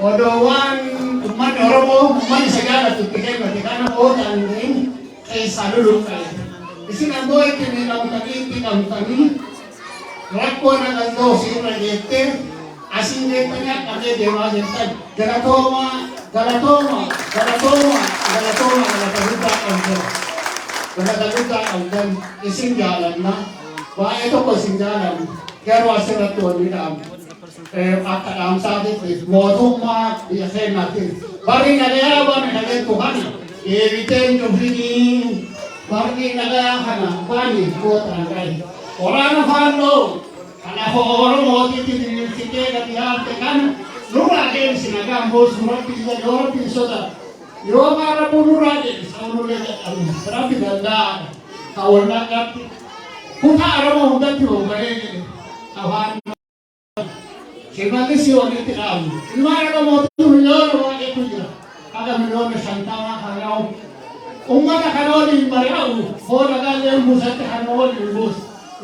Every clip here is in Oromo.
odowan umat Oromo umat segala tu pikir karena orang ini selalu lupa. Di sini aku ini kamu tadi rakor nak tahu sih rajete asing detanya kami dewa jentan galatoma dan ising jalan na wah itu kok sing jalan kaya wasira tuan minam akadam sabi modu ma biasa natin bari nagaya ba nagaya Tuhan eviten jumhini bari nagaya kana bani ko tangay orang fano kana orang mau titir sikit katihan tekan lura den sinagam bos surat pindah orang pinsoda yo mara lura den saunu le rapi ganda kawana kati kuta aramo hunda tiro bare awan sebagi si oni tiram mara mo tu lor wa itu ya aga milone santana harau ummata kanoli barau hora gale musat hanoli bus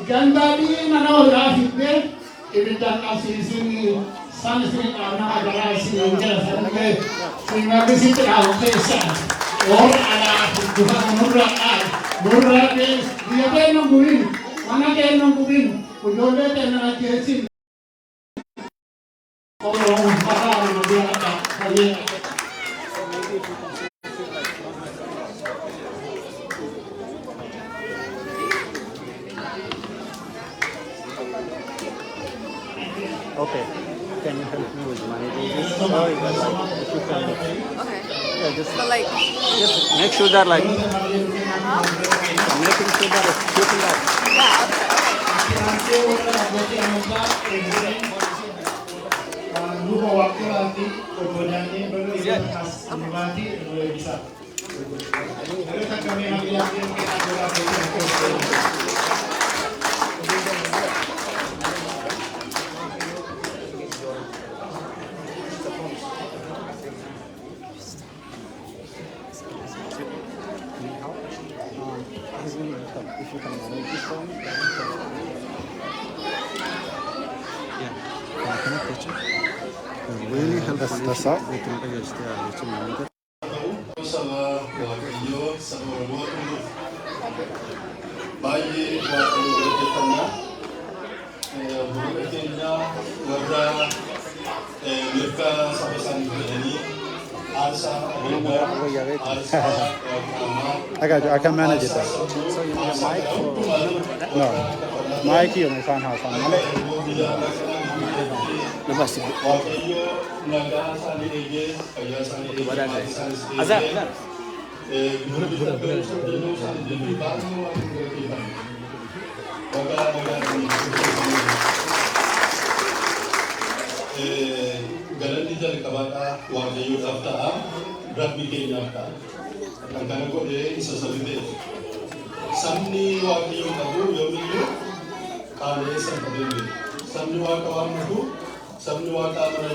ganda di mana rafi be ibitan asisi Sanskrit karena adalah singgah sampai sehingga di situ ada pesa orang ada Tuhan murah dia kan nungguin mana kan nungguin punya dia nak jadi orang orang dia ada kali Okay. Can you help me with managing this? Or you can if you can. Okay. Yeah, just make sure that making sure that it's keeping that. Lupa waktu nanti kemudiannya berbeda khas mati bisa. Kalau kami ambil yang kita berapa If you can manage this one, yeah, can I touch it? Really help us out. We can just sama wakilio sama orang bayi wakilio kita na bukannya warga mereka sampai saat ini I can manage it. So you need a mic or no? Mic you may find how some money. Lepas itu. Azab. Galan di jalan kabata warga yu daftar berat bikin nyata kadang-kadang kok dia isa salite samni warga yu kabu yomi yu kale san kademi samni warga warga samni warga amana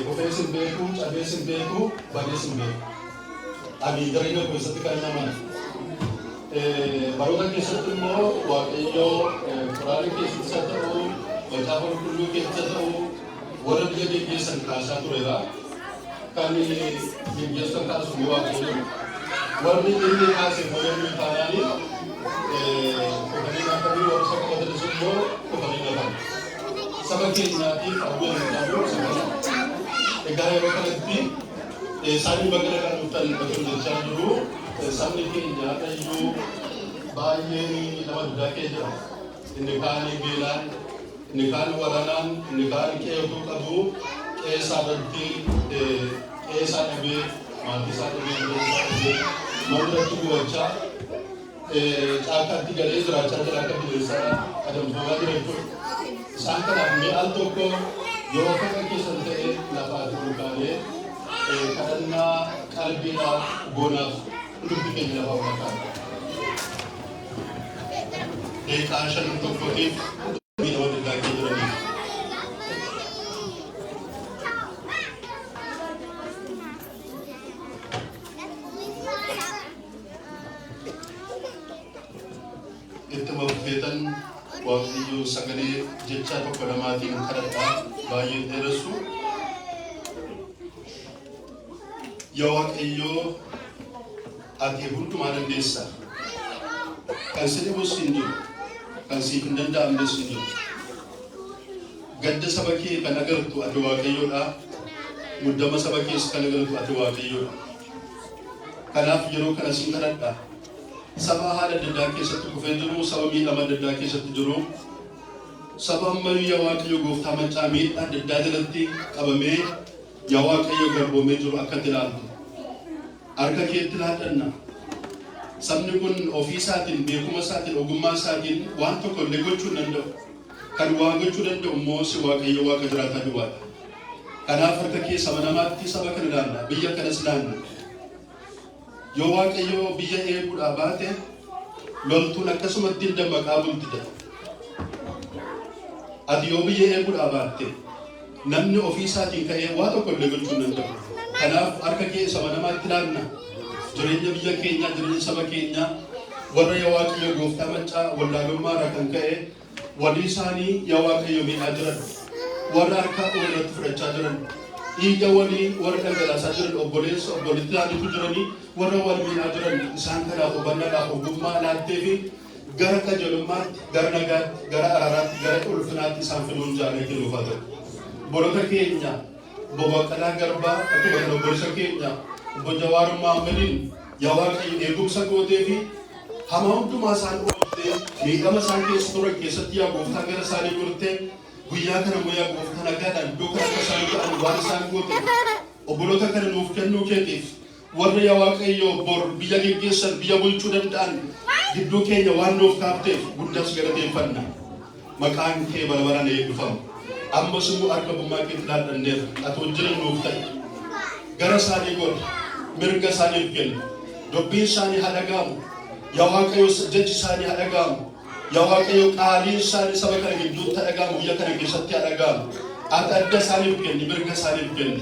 profesin beku chabesin beku badesin beku abi darina ko satika nama baru kan kisah mo warga yu kurang kisah tahu baca perlu kisah tahu Orang jadi biasa kasa tu lega, kami biasa kasa semua tu. Orang ini kasih orang ini tanya ni, kami nak kami orang semua kata tu semua, kami nak kami. Sebagai nanti aku yang tahu sebenarnya, negara yang akan lebih, sani bagai kan hutan betul betul dulu, sani ini nyata itu bayi nama dudake je, negara ini bilan. Nikan waranan, nikan ke itu kabu, ke sabanti, ke sanabe, mati sanabe, mana tu baca, cakap tiga hari raja cakap di desa, ada bukan itu. Sangka kami alto ko, yoga kaki sante, lapa tu kale, karena kalbina bonus untuk bikin lapa makan. Tension untuk kotif. Ito mabukitan waktu itu sagani jecha ko paramati ng karata bayi derasu yaa Waaqayyoo ati hundumaa dandeessa. Kan si dhibus hin jiru, kan siif hin danda'amnes hin jiru. Gadda saba kee kan agartu ati Waaqayyoodha. Muddama saba kees kan agartu ati Waaqayyoodha. Kanaaf yeroo kana sin kadhadha. Saba haala adda addaa keessatti kufee jiru, saba miidhama adda addaa keessatti jiru, saba ammayyuu yaa Waaqayyo gooftaa mancaa miidhaa adda addaa jalatti qabamee yaa Waaqayyo garboomee jiru akka ilaaltu. Harka keetti laadhanna. Sabni kun ofii isaatiin, beekuma isaatiin, ogummaa isaatiin waan tokko illee gochuu hin danda'u. Kan waa gochuu danda'u immoo si Waaqayyo Waaqa jiraataa duwwaadha. Kanaaf harka kee saba namaatti saba kana ilaalla, biyya kanas ilaalla. Yoo Waaqayyo biyya eeguudhaa baate loltuun akkasumatti hin dammaqaa bultida. Ati yoo biyya eeguudhaa baatte namni ofii isaatiin ka'ee waa tokko illee gochuu hin danda'u. Kanaaf harka kee saba namaatti ilaalla. Jireenya biyya keenyaa, jireenya saba keenyaa warra yaa Waaqayyo gooftaa mancaa wallaalummaarraa kan ka'e walii isaanii yaa Waaqayyo miidhaa jiran, warra harka walirratti fudhachaa jiran, dhiiga walii warra dhangalaasaa jiran, obboleessa obboleetti isaaniitu jiranii warra wal miidhaa jiran isaan kanaaf hubannaadhaaf ogummaa laattee fi gara qajeelummaatti, gara nagaatti, gara araaraatti, gara ulfinaatti isaan fiduun jaallatee nuuf haa ta'u. Bolota keenya Bobbaqalaa Garbaa akkuma kana obboleessa keenya Obbo Jawaar Mahammadiin yaa Waaqayyo eegumsa gootee fi hama hundumaa isaan ooftee miidhama isaan keessa turan keessatti yaa gooftaa gara isaanii gortee guyyaa kana immoo yaa gooftaa nagaadhaan iddoo kana akka isaan ga'an waan isaan goote obbolota kana nuuf kennuu keetiif warra yaa Waaqayyo bor biyya geggeessan biyya bulchuu danda'an gidduu keenya waan nuuf kaafteef guddaas galateeffanna. Maqaan kee bara baraan eebbifamu. Ammas immoo argamummaa keetti laadhanneerra ati wajjin nuuf ta'e gara isaanii godha mirga isaaniif kenna dubbiin isaanii haa dhaga'amu yaa Waaqayyo jechi isaanii haa dhaga'amu yaa Waaqayyo qaaliin isaanii saba kana gidduutti haa dhaga'amu biyya kana keessatti haa dhaga'amu ati adda isaaniif kenni mirga isaaniif kenni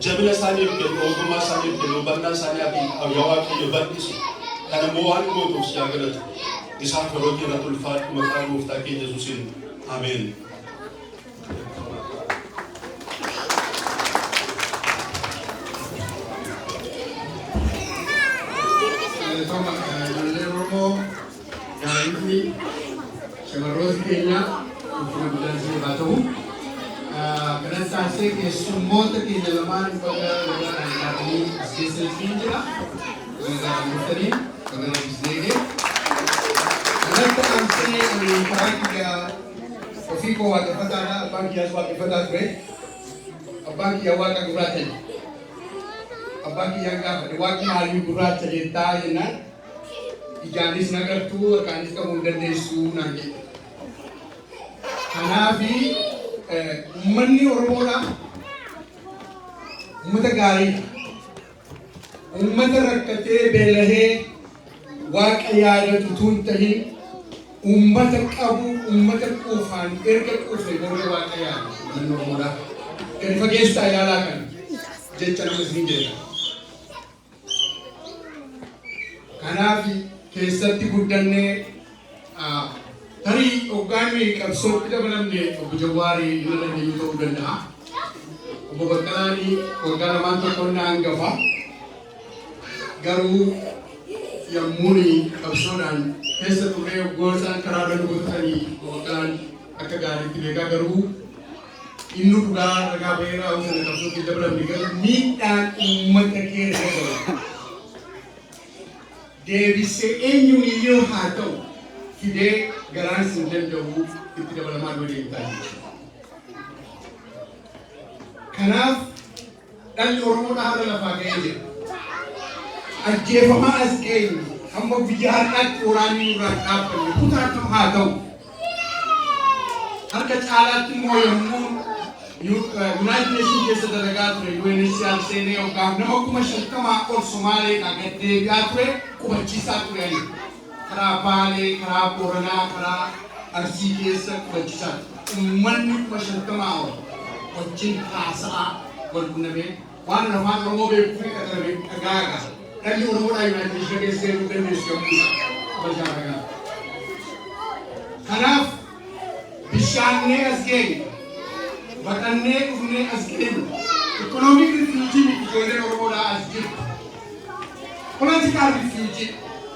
jabina isaaniif kenni ogummaa isaaniif kenni hubannaa isaanii yaa Waaqayyo bal'isi kana immoo waan gootuuf si haa galatu isaan yeroo keerratti ulfaadhu maqaa gooftaa keenya Yesuusiin ameen. Ini semeros kenya untuk bulan sini batu. Kerana saya ke semua tadi dalaman pada negara kami asal India, negara Muslim, negara Islam. Kerana saya ini perhatikan ofiko waktu pada abang kias waktu pada gue, abang kias waktu guratan, abang kias waktu hari gurat cerita ini. Ijanis nagar tu akanis ka mundan desu nanti. Kanafi ummanni Oromoodha ummata gaarii ummata rakkatee beelahee waaqa yaadatu tun tahin ummata qabu ummata quufaan erga quufe booda waaqa yaadu ummanni Oromoodha. Gadi fageessaa yaalaa kana jecha namas ni jedha. Kanaafi keessatti guddannee tarii hoggaanni qabsootti dabalamne obbo Jawaarii inni dandeenyu ta'uu danda'a. Obbo Baqqalaanii waggaa lamaan tokkoon hangafa. Garuu yommuun qabsoodhaan keessa turree goosaan karaa irra dubbatan obbo Baqqalaan akka gaariitti beekaa garuu inni dhugaa ragaa beeraa sana qabsootti dabalamne garuu miidhaan uummata keessa dabala. Deebisee eenyuun iyyuu haa ta'u fidee garaan sin danda'u itti dabalamaa waliin ta'e. Kanaaf dhalli Oromoodhaa haala lafaa ga'ee jira. Ajjeefamaa as geenye hamma biyya har'aatti waraanni nurraa dhaabbanne kutaatu haa ta'u. Harka caalaatti immoo yommuu United Nations keessa dalagaa ture UNHCR seenee hoggaaf nama 50,000 ol Somaaleedhaa gad deebi'aa ture qubachiisaa ture. Karaa Baalee, karaa Booranaa, karaa Arsii keessa qubachiisaa ture. Uummanni 50,000 ol wajjin haasa'aa wal qunnamee waan afaan Oromoo beekuu fi qaxarame dhagaagaa. Dhalli Oromoodhaa United Nations keessa seenuu dandeessu yommuu kabajaa dhagaa. Kanaaf bishaannee as geenye. Bakannee dhufnee as geenye. Ikoonoomii kiristiitii ijoolleen Oromoodhaa as jiru. political refugee,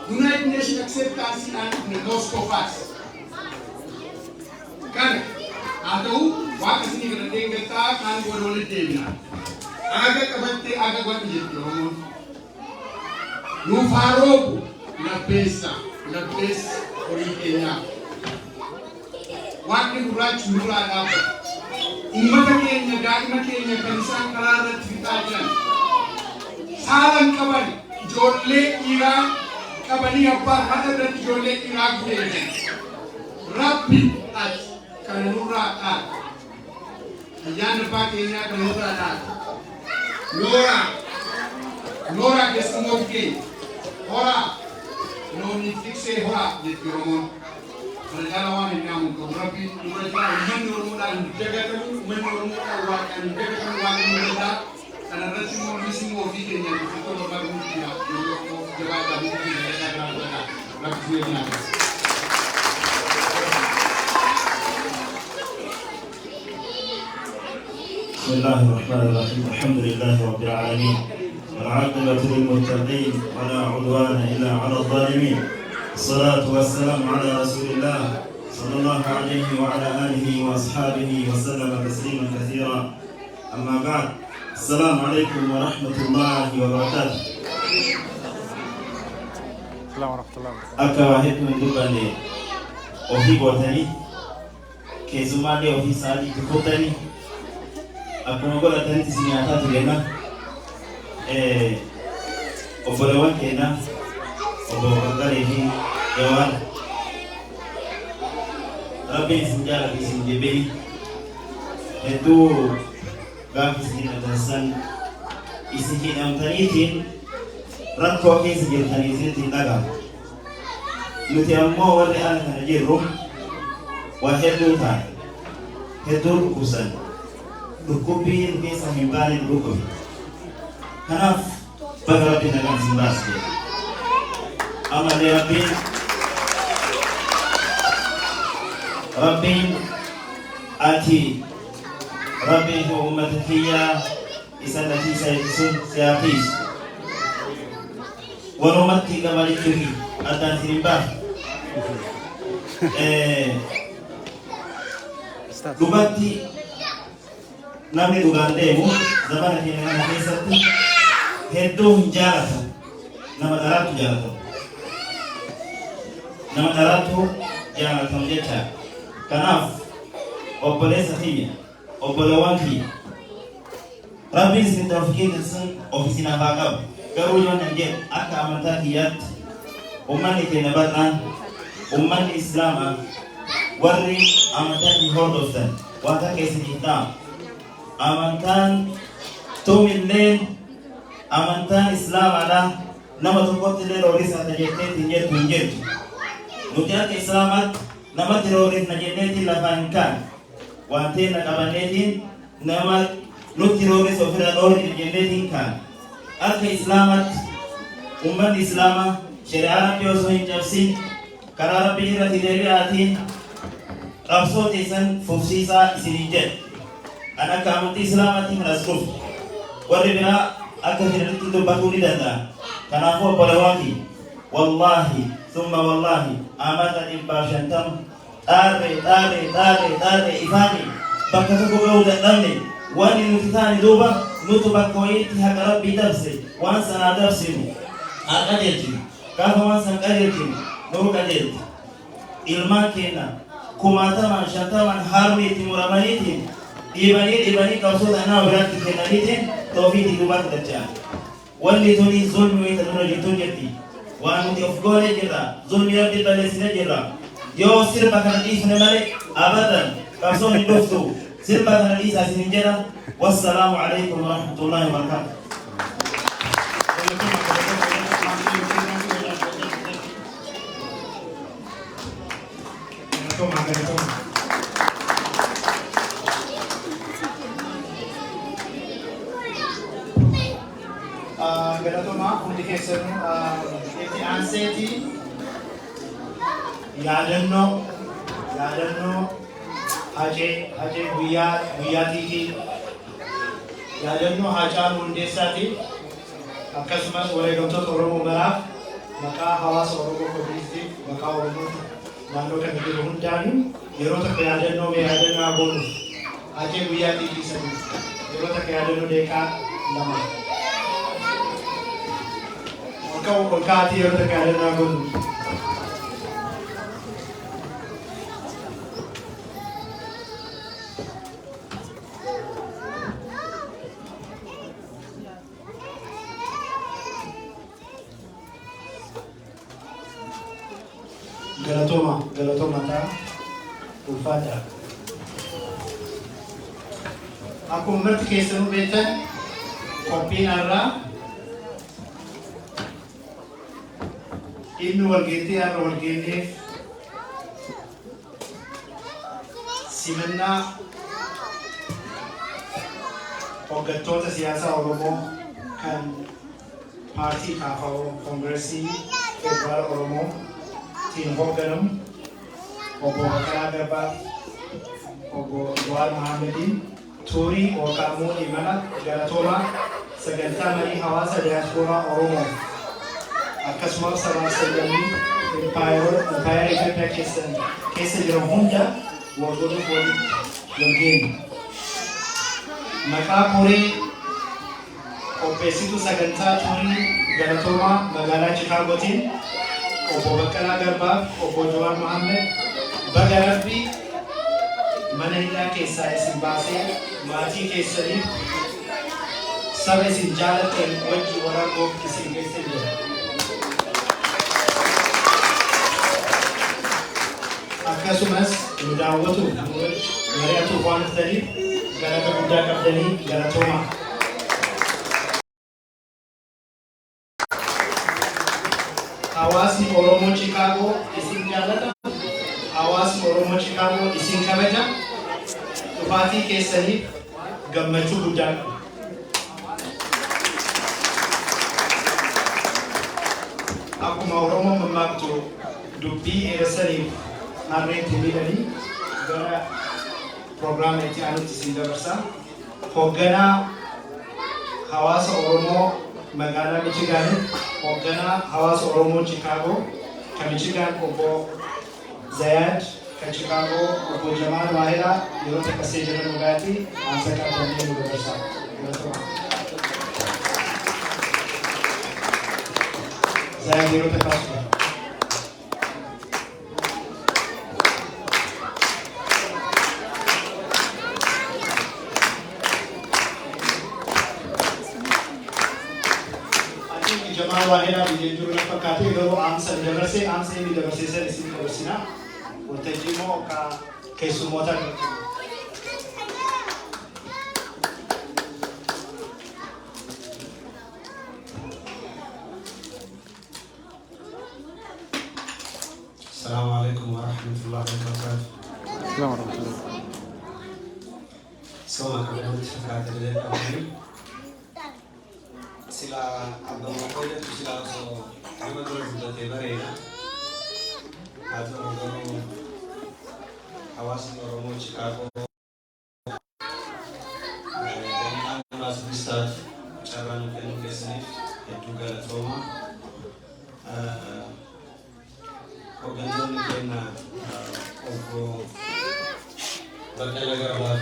United Nations acceptance and the Moscow Pass. Kan, atau waktu ini kita dengar kan boleh debina. Agak kabante agak buat jadi orang. Nufaro na pesa origenya. Waktu kurang cuma apa? Umat Kenya, daerah Kenya kanisa karara tinggalkan. Salam kabar, jolle Iran, kabani apa? Ada dan jolle Iran punya. Rapi at kanura at. Jangan lupa Kenya kanura at. Nora kesemuanya. Ora, noni fixe ora di Roma. Berjalan ini yang berarti mereka menurunkan jaga kamu menurunkan mereka karena semua semua fikirnya itu baru dia untuk jaga mungkin mereka lakukannya. Bismillahirrahmanirrahim. Alhamdulillahirabbil alamin. والعاقبة للمتقين ولا عدوان إلا على الظالمين. الصلاة والسلام على رسول الله صلى الله عليه وعلى آله وأصحابه وسلم تسليما كثيرا. أما بعد، السلام عليكم ورحمة الله وبركاته. السلام ورحمة الله وبركاته. أكواهد من دبني أوفي بوتاني كيزمالي أوفي سالي تكوتاني أكون أقول أتاني تسمياتات لنا obboleewwan keenya obbo Qarqaree fi Jawaar Rabbiin isin jaalatu isin jebee hedduu gaafa isin agarsan isin hidhamtaniitiin rakkoo keessa jirtanii isinitti dhaga'a. Nuti ammoo warri ala kana jirru waa hedduu taane hedduu dhukkubsan dhukkubbiin keessa hin baane dhukkubi. Kenapa baga Rabbi nagaan isin baasne amalee Rabbiin ati Rabbiin ummata kiyyaa isa natiisa sun siyaatiis warumatti gamalichuufi addaan isin hin baafne dhugatti namni dhugaan deemu zamana keenya kana keessatti hedduu hin jaalatan nama dharaatu jaalatamu jecha. Kanaaf obboleessa kiyya obboleewwan kiyya Rabbiin isin tawfiiqii sun ofiisin hafaa qabu. Garuu yoo nan jedhu akka amantaa kiyyaatti ummanni keenya bal'aan ummanni islaamaa warri amantaa hin hordoftan waan takka isiniif dhaama. Amantaan tuumilleen amantaan islaamaadha. Nama tokkotti illee rooris haa jetteetiin jettu hin jettu. Nuti akka islaamaatti namatti rooris na jenneetiin lafaan hin kaane. Waan ta'e na qabanneetiin nama nutti rooris ofirra dhoorri na jenneetiin kaane. Akka islaamaatti ummanni islaamaa shari'aa Rabbii osoo hin cabsin karaa Rabbii irratti deebi'aatiin qabsoo teessan fufsiisaa isiniin jedha. An akka amantii islaamaatti kan as dhufu warri biraa akka fedhanitti dubbatuu ni danda'a. Kanaafuu obboleewwan kiyya wallaahi summa wallaahi amata 150 dhaarree ifaanii bakka tokko ga'uu dadhabne waan nuti taane duuba nutu bakka wayiitti haqa Rabbii dabse waan sanaa dabsinu haa qajeelchinu. Gaafa waan san qajeelchinu nuu qajeelti. Ilmaan keenya 50,000 harmi itti muramaniitiin dhiibanii qabsoota nama biraatti kennaniitiin tawfiiqii duubatti dacha'an. Wanni tuni zulmi wayita dura jirtu jirti. Waan nuti of goone jirra. Zulmi Rabbi balleessine jirra. Yoo sirba kana dhiifne malee abadan qabsoon hin dhuftu. Sirba kana dhiisaa isin hin jedha. Wassalaamu alaikum warahmatullahi wabarakatuh. Galatoma hundi keessan itti aanseeti yaadannoo hacee guyyaatii fi yaadannoo Haacaaluu Hundeessaati akkasumas wareegamtoota Oromoo maraaf maqaa hawaasa Oromoo koominiitiif maqaa Oromoo naannoo kan jiru hundaanii yeroo takka yaadannoo goonuuf Hajee guyyaa xiqqeessanii yeroo takka yaadannoo deeqaa lama ol kaa'atii yeroo takka yaadannoo goonuuf. Galatoma ta ulfaata. Akkuma marti keessanuu beektan qophiin har'aa inni walgeettii har'a walgeenneef simannaa hooggantoota siyaasaa Oromoo kan paartii KFO Koongireesii Federaal Oromoo tiin hoogganamu obbo Baqqalaa Garbaa, obbo Jawaar Mohammediin tuurii Waaqaamuu Imala Galatoomaa sagantaa marii hawaasa diyaaspooraa Oromoo akkasumas sabaa sagalii impaayera Itoophiyaa keessa jiran hunda waggoota walgeenye. Maqaa koree qopheessituu sagantaa tuurii Galatoomaa magaalaa Chicaagootiin obbo Baqqalaa Garbaa, obbo Jawaar Mohammed baga Rabbii mana hidhaa keessaa isin baasee maatii keessaniif saba isin jaalatan wajjin waraanuuf isin geessee jira. Akkasumas nu daawwatuuf mari'atuuf waan dhuftaniif galata guddaa qabdanii galatoomaa. Hawaasni Oromoo Chicaagoo isin jaalata. Hawaasni Oromoo Chicaagoo isin kabaja. Dhufaatii keessaniif gammachuu guddaa qaba. Akkuma Oromoo mammaaktu dubbii eersaniif harreetti miidhanii gara pirogiraama itti aanutti isin dabarsa. Hoogganaa hawaasa Oromoo magaalaa Michigaaniif hoogganaa hawaasa Oromoo Chicaagoo kan Michigaan obbo Zayad kan Chicaagoo obbo Jamaal Waahilaa yeroo takkasee jiran dhugaatii aansa qabdanii nu dabarsa. Zayad yeroo takkasuu. Jamaal Waahilaa biyya jiru na fakkaatee garuu aansa dabarsee aansa inni dabarsee san isin dabarsina. Waltajjii immoo keessummoota Assalamualaikum warahmatullahi wabarakatuh. Assalamualaikum. Selamat datang sila abang ko yan sila so ano to sa tebare na ato ang hawas ng Oromo Chicago dan ang mas start cara ng kesnif itu Galatoma organization na opo Baqqalaa Garbaa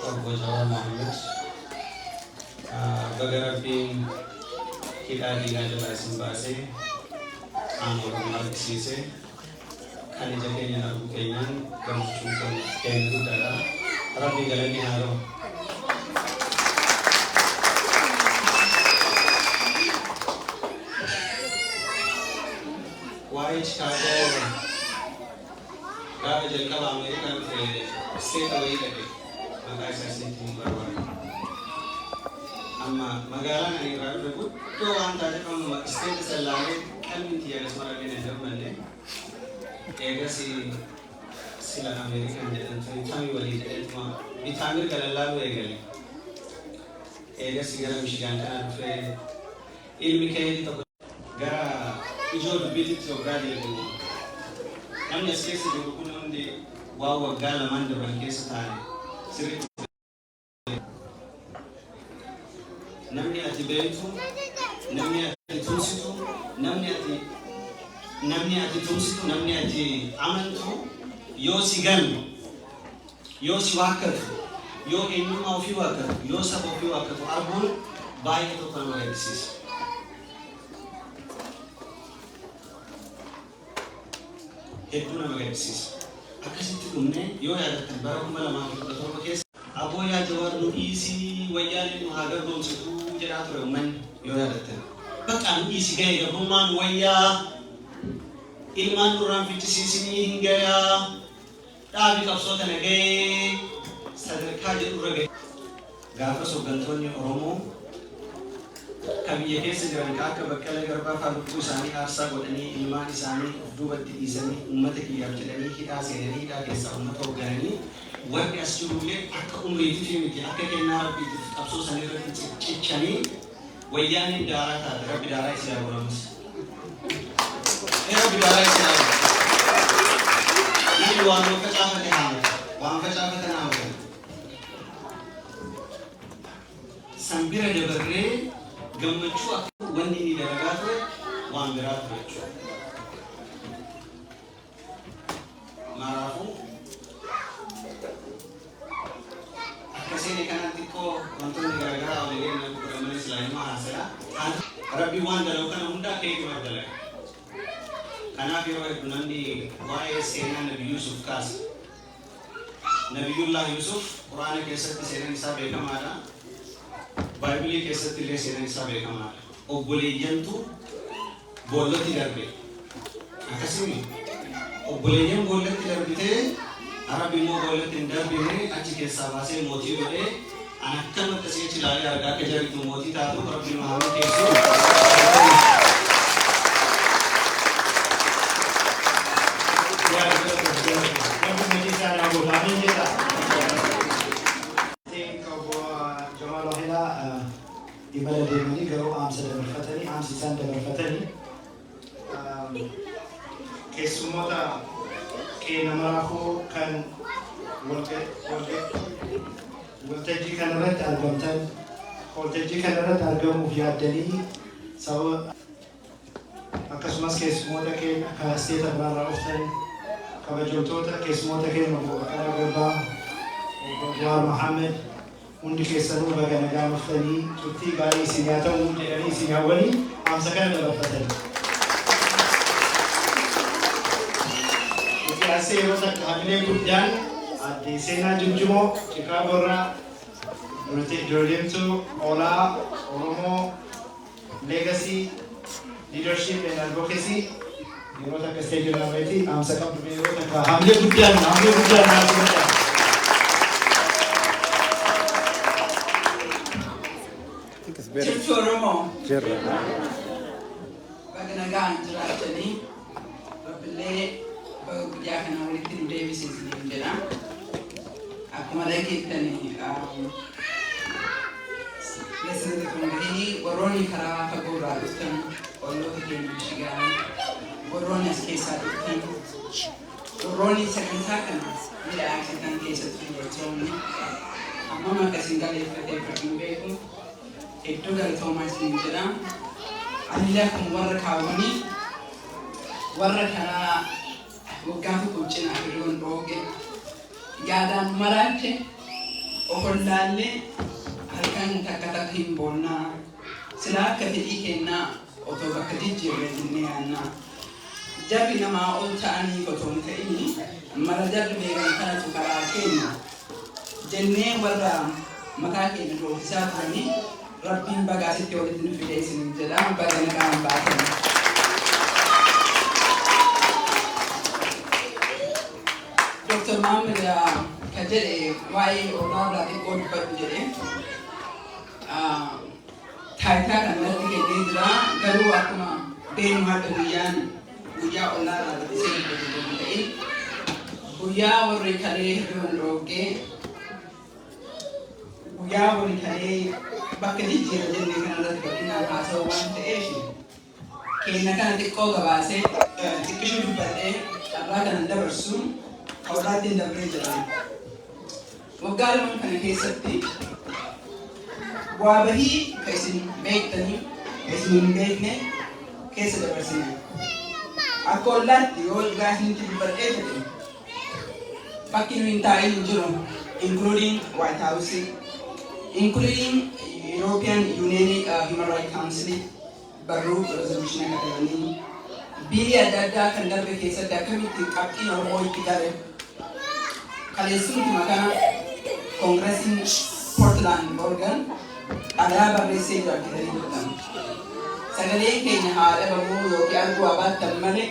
obbo Jawaar Mohammed baga Rabbiin hidhaa diinaa jalaa isin baasee qaama Oromoo argisiise kan ija keenya arguu keenyaan gammachuu kan keenya guddaadha. Rabbiin galanni haa ta'u. Waa'ee Chicaagoo gaafa jalqaba Ameerikaan seeta wayii dhaqe maqaa isaa seetiin barbaadu. Amma magaalaan ani irraa dhufe guddoo waan taate kan isteeta sallaalee qalbiin tiyya akkasuma rakkina hin malle eegas sila Ameerikaan jedhamtu tamii walii jedhetuma bitaa mirga lallaaluu eegale eegas gara Mishigaan kana dhufe ilmi kee tokko gara ijoo dubbiititti hoggaa deebi'u namni as keessa jiru kun hundi waa waggaa lamaan darban keessa taa'e sirriitti namni ati ati beektu, namni ati tumsitu, namni ati tumsitu, namni ati amantu yoo si ganu, yoo si waakkatu, yoo eenyummaa ofii waakkatu, yoo saba ofii waakkatu arguun baay'ee tokko nama gaddisiisa. Hedduu nama gaddisiisa. Akkasitti dhumne yoo yaadattan bara 2017 keessa aboo yaa Jawaar nu dhiisii wayyaanee nu haa garboomsitu jedhaa ture uummanni yoo yaadattan. Bakka nu dhiisi ga'e garbummaan wayyaa ilmaan duraan fichisiisinii hin gayaa dhaabii qabsoota nagahee sadarkaa jedhurra gahe. Gaafas hooggantoonni Oromoo kan biyya keessa jiran akka Baqqala Garbaa fa'aa lubbuu isaanii aarsaa godhanii ilmaan isaanii of duubatti dhiisanii uummata kiyyaaf jedhanii hidhaa seenanii hidhaa keessaa uummata hooggananii warri as jirullee akka umriitiif miti akka kennaa rabbiitiif qabsoo isaanii irratti cichanii wayyaaniin daaraa taate rabbi daaraa isii haa godhamus. Rabbi daaraa isii haa godhamus. Inni waan facaafate haamata. Waan facaafate haamata. Sanbira dabarree gammachuu akka wanni inni dalagaa ture waan biraa ture jechuudha. Maraafuu akkasiin kanaan xiqqoo wantoonni garaagaraa waliin nama godhamanii islaamaa haasayaa. Rabbi waan dalagu kana hunda akka eeguma dalaga. Kanaaf yeroo hedduu namni waa'ee seenaa Nabi Yusuf kaasa. Nabiyullah Yusuf Quraana keessatti seenaan isaa beekamaadha. Baay'ee keessatti illee seenaan isaa beekamaadha. Obboleeyyantu boollatti darbe. Akkasuma obboleeyyan boollatti darbitee Arabi immoo boollatti hin darbine achi keessaa baasee mootii godhee an akkamatti asii achi ilaalee argaa akka jaritu mootii taatu Rabbi Mahamad keessoo. Imala deemanii garuu aamsa dabarfatanii aamsi isaan dabarfatanii keessummoota qeena maraafuu kan waltajjii kanarratti argamtan waltajjii kanarratti argamuuf yaaddanii sababa akkasumas keessummoota keenya kan isteeta biraarraa dhuftan kabajamtoota keessummoota keenya obbo Baqqalaa Garbaa obbo Jawaar Mohammed hundi keessanuu baga nagaa dhuftanii turtii gaarii isin haa ta'u jedhanii isin hawwanii aamsa kana dabarfatanii. Itti aansee yeroo takka hamilee guddaan adde Seenaa Jimjimoo Chicaagoo irraa Doodeemtuu Olaa Oromoo Legacy Leadership and Advocacy yeroo takka isteejii irraa aamsa qabdu yeroo takka hamilee guddaan naasifadha. Jirtu Oromoo Jirra. baga nagaan jiraatanii Rabbillee baga guyyaa kana walitti nu deebisiisaniin jedha. Akkuma dhageettanii Leslie Kongahii warroonni karaa fagoo irraa dhuftan olloota keenya Michigan warroonni as keessaa dhuftan warroonni sagantaa kana midhaagsitan keessatti filattoonni hammam akkasiin galeeffatee fardii beeku. Iddoo galatoomaa isin jedha. Anillee akkuma warra kaawwanii warra karaa waggaa tokko cinaa hiriyoon dhooge yaadaan maraache ofollaallee halkan takka takka hin boonnaa silaa akka fedhii kennaa otoo bakka jijjiirre jennee yaannaa. Jarri namaa ol ta'anii otoo hin ta'ini mara jarri beekan kanatu karaa keenya jennee warra mataa keenya dhoofsisaa turanii Rabbiin bagaa sitti walitti nu fidee isin jedha baga nagaan baatan. Dr. Mohammed kan jedhe waa'ee oolaa irraa xiqqoo dubbadhu jedhe taayitaa kan natti kennee jira garuu akkuma beenu haadha guyyaa oolaa irraa dubbisee dubbatu hin ta'in guyyaa warri kalee hirriban dhoogee guyyaa warri kalee bakka jijjiira jennee kanarratti bal'inaan haasa'u waan ta'eef keenya kana xiqqoo gabaasee xiqqishuu dubbadhee carraa kanan dabarsu hawlaattiin dabree jedhama. Waggaa lamaan kana keessatti Wabahi kaisin beektanii kaisin hin beekne keessa dabarsine. Akka ollaatti yoo gaafni dubbadhee jedhe bakki nu hin taa'in jiru including White House, including European Union Human Rights Council barruu resolution akkananii biyya adda addaa kan darbe keessatti akkamitti qabxiin Oromoo itti gale kaleessumti maqaa Koongiresiin Portland Oregon aadaa barreessee jira jedhanii jedhamu. Sagaleen keenya haadha bamuu yookiin arguu abaattan malee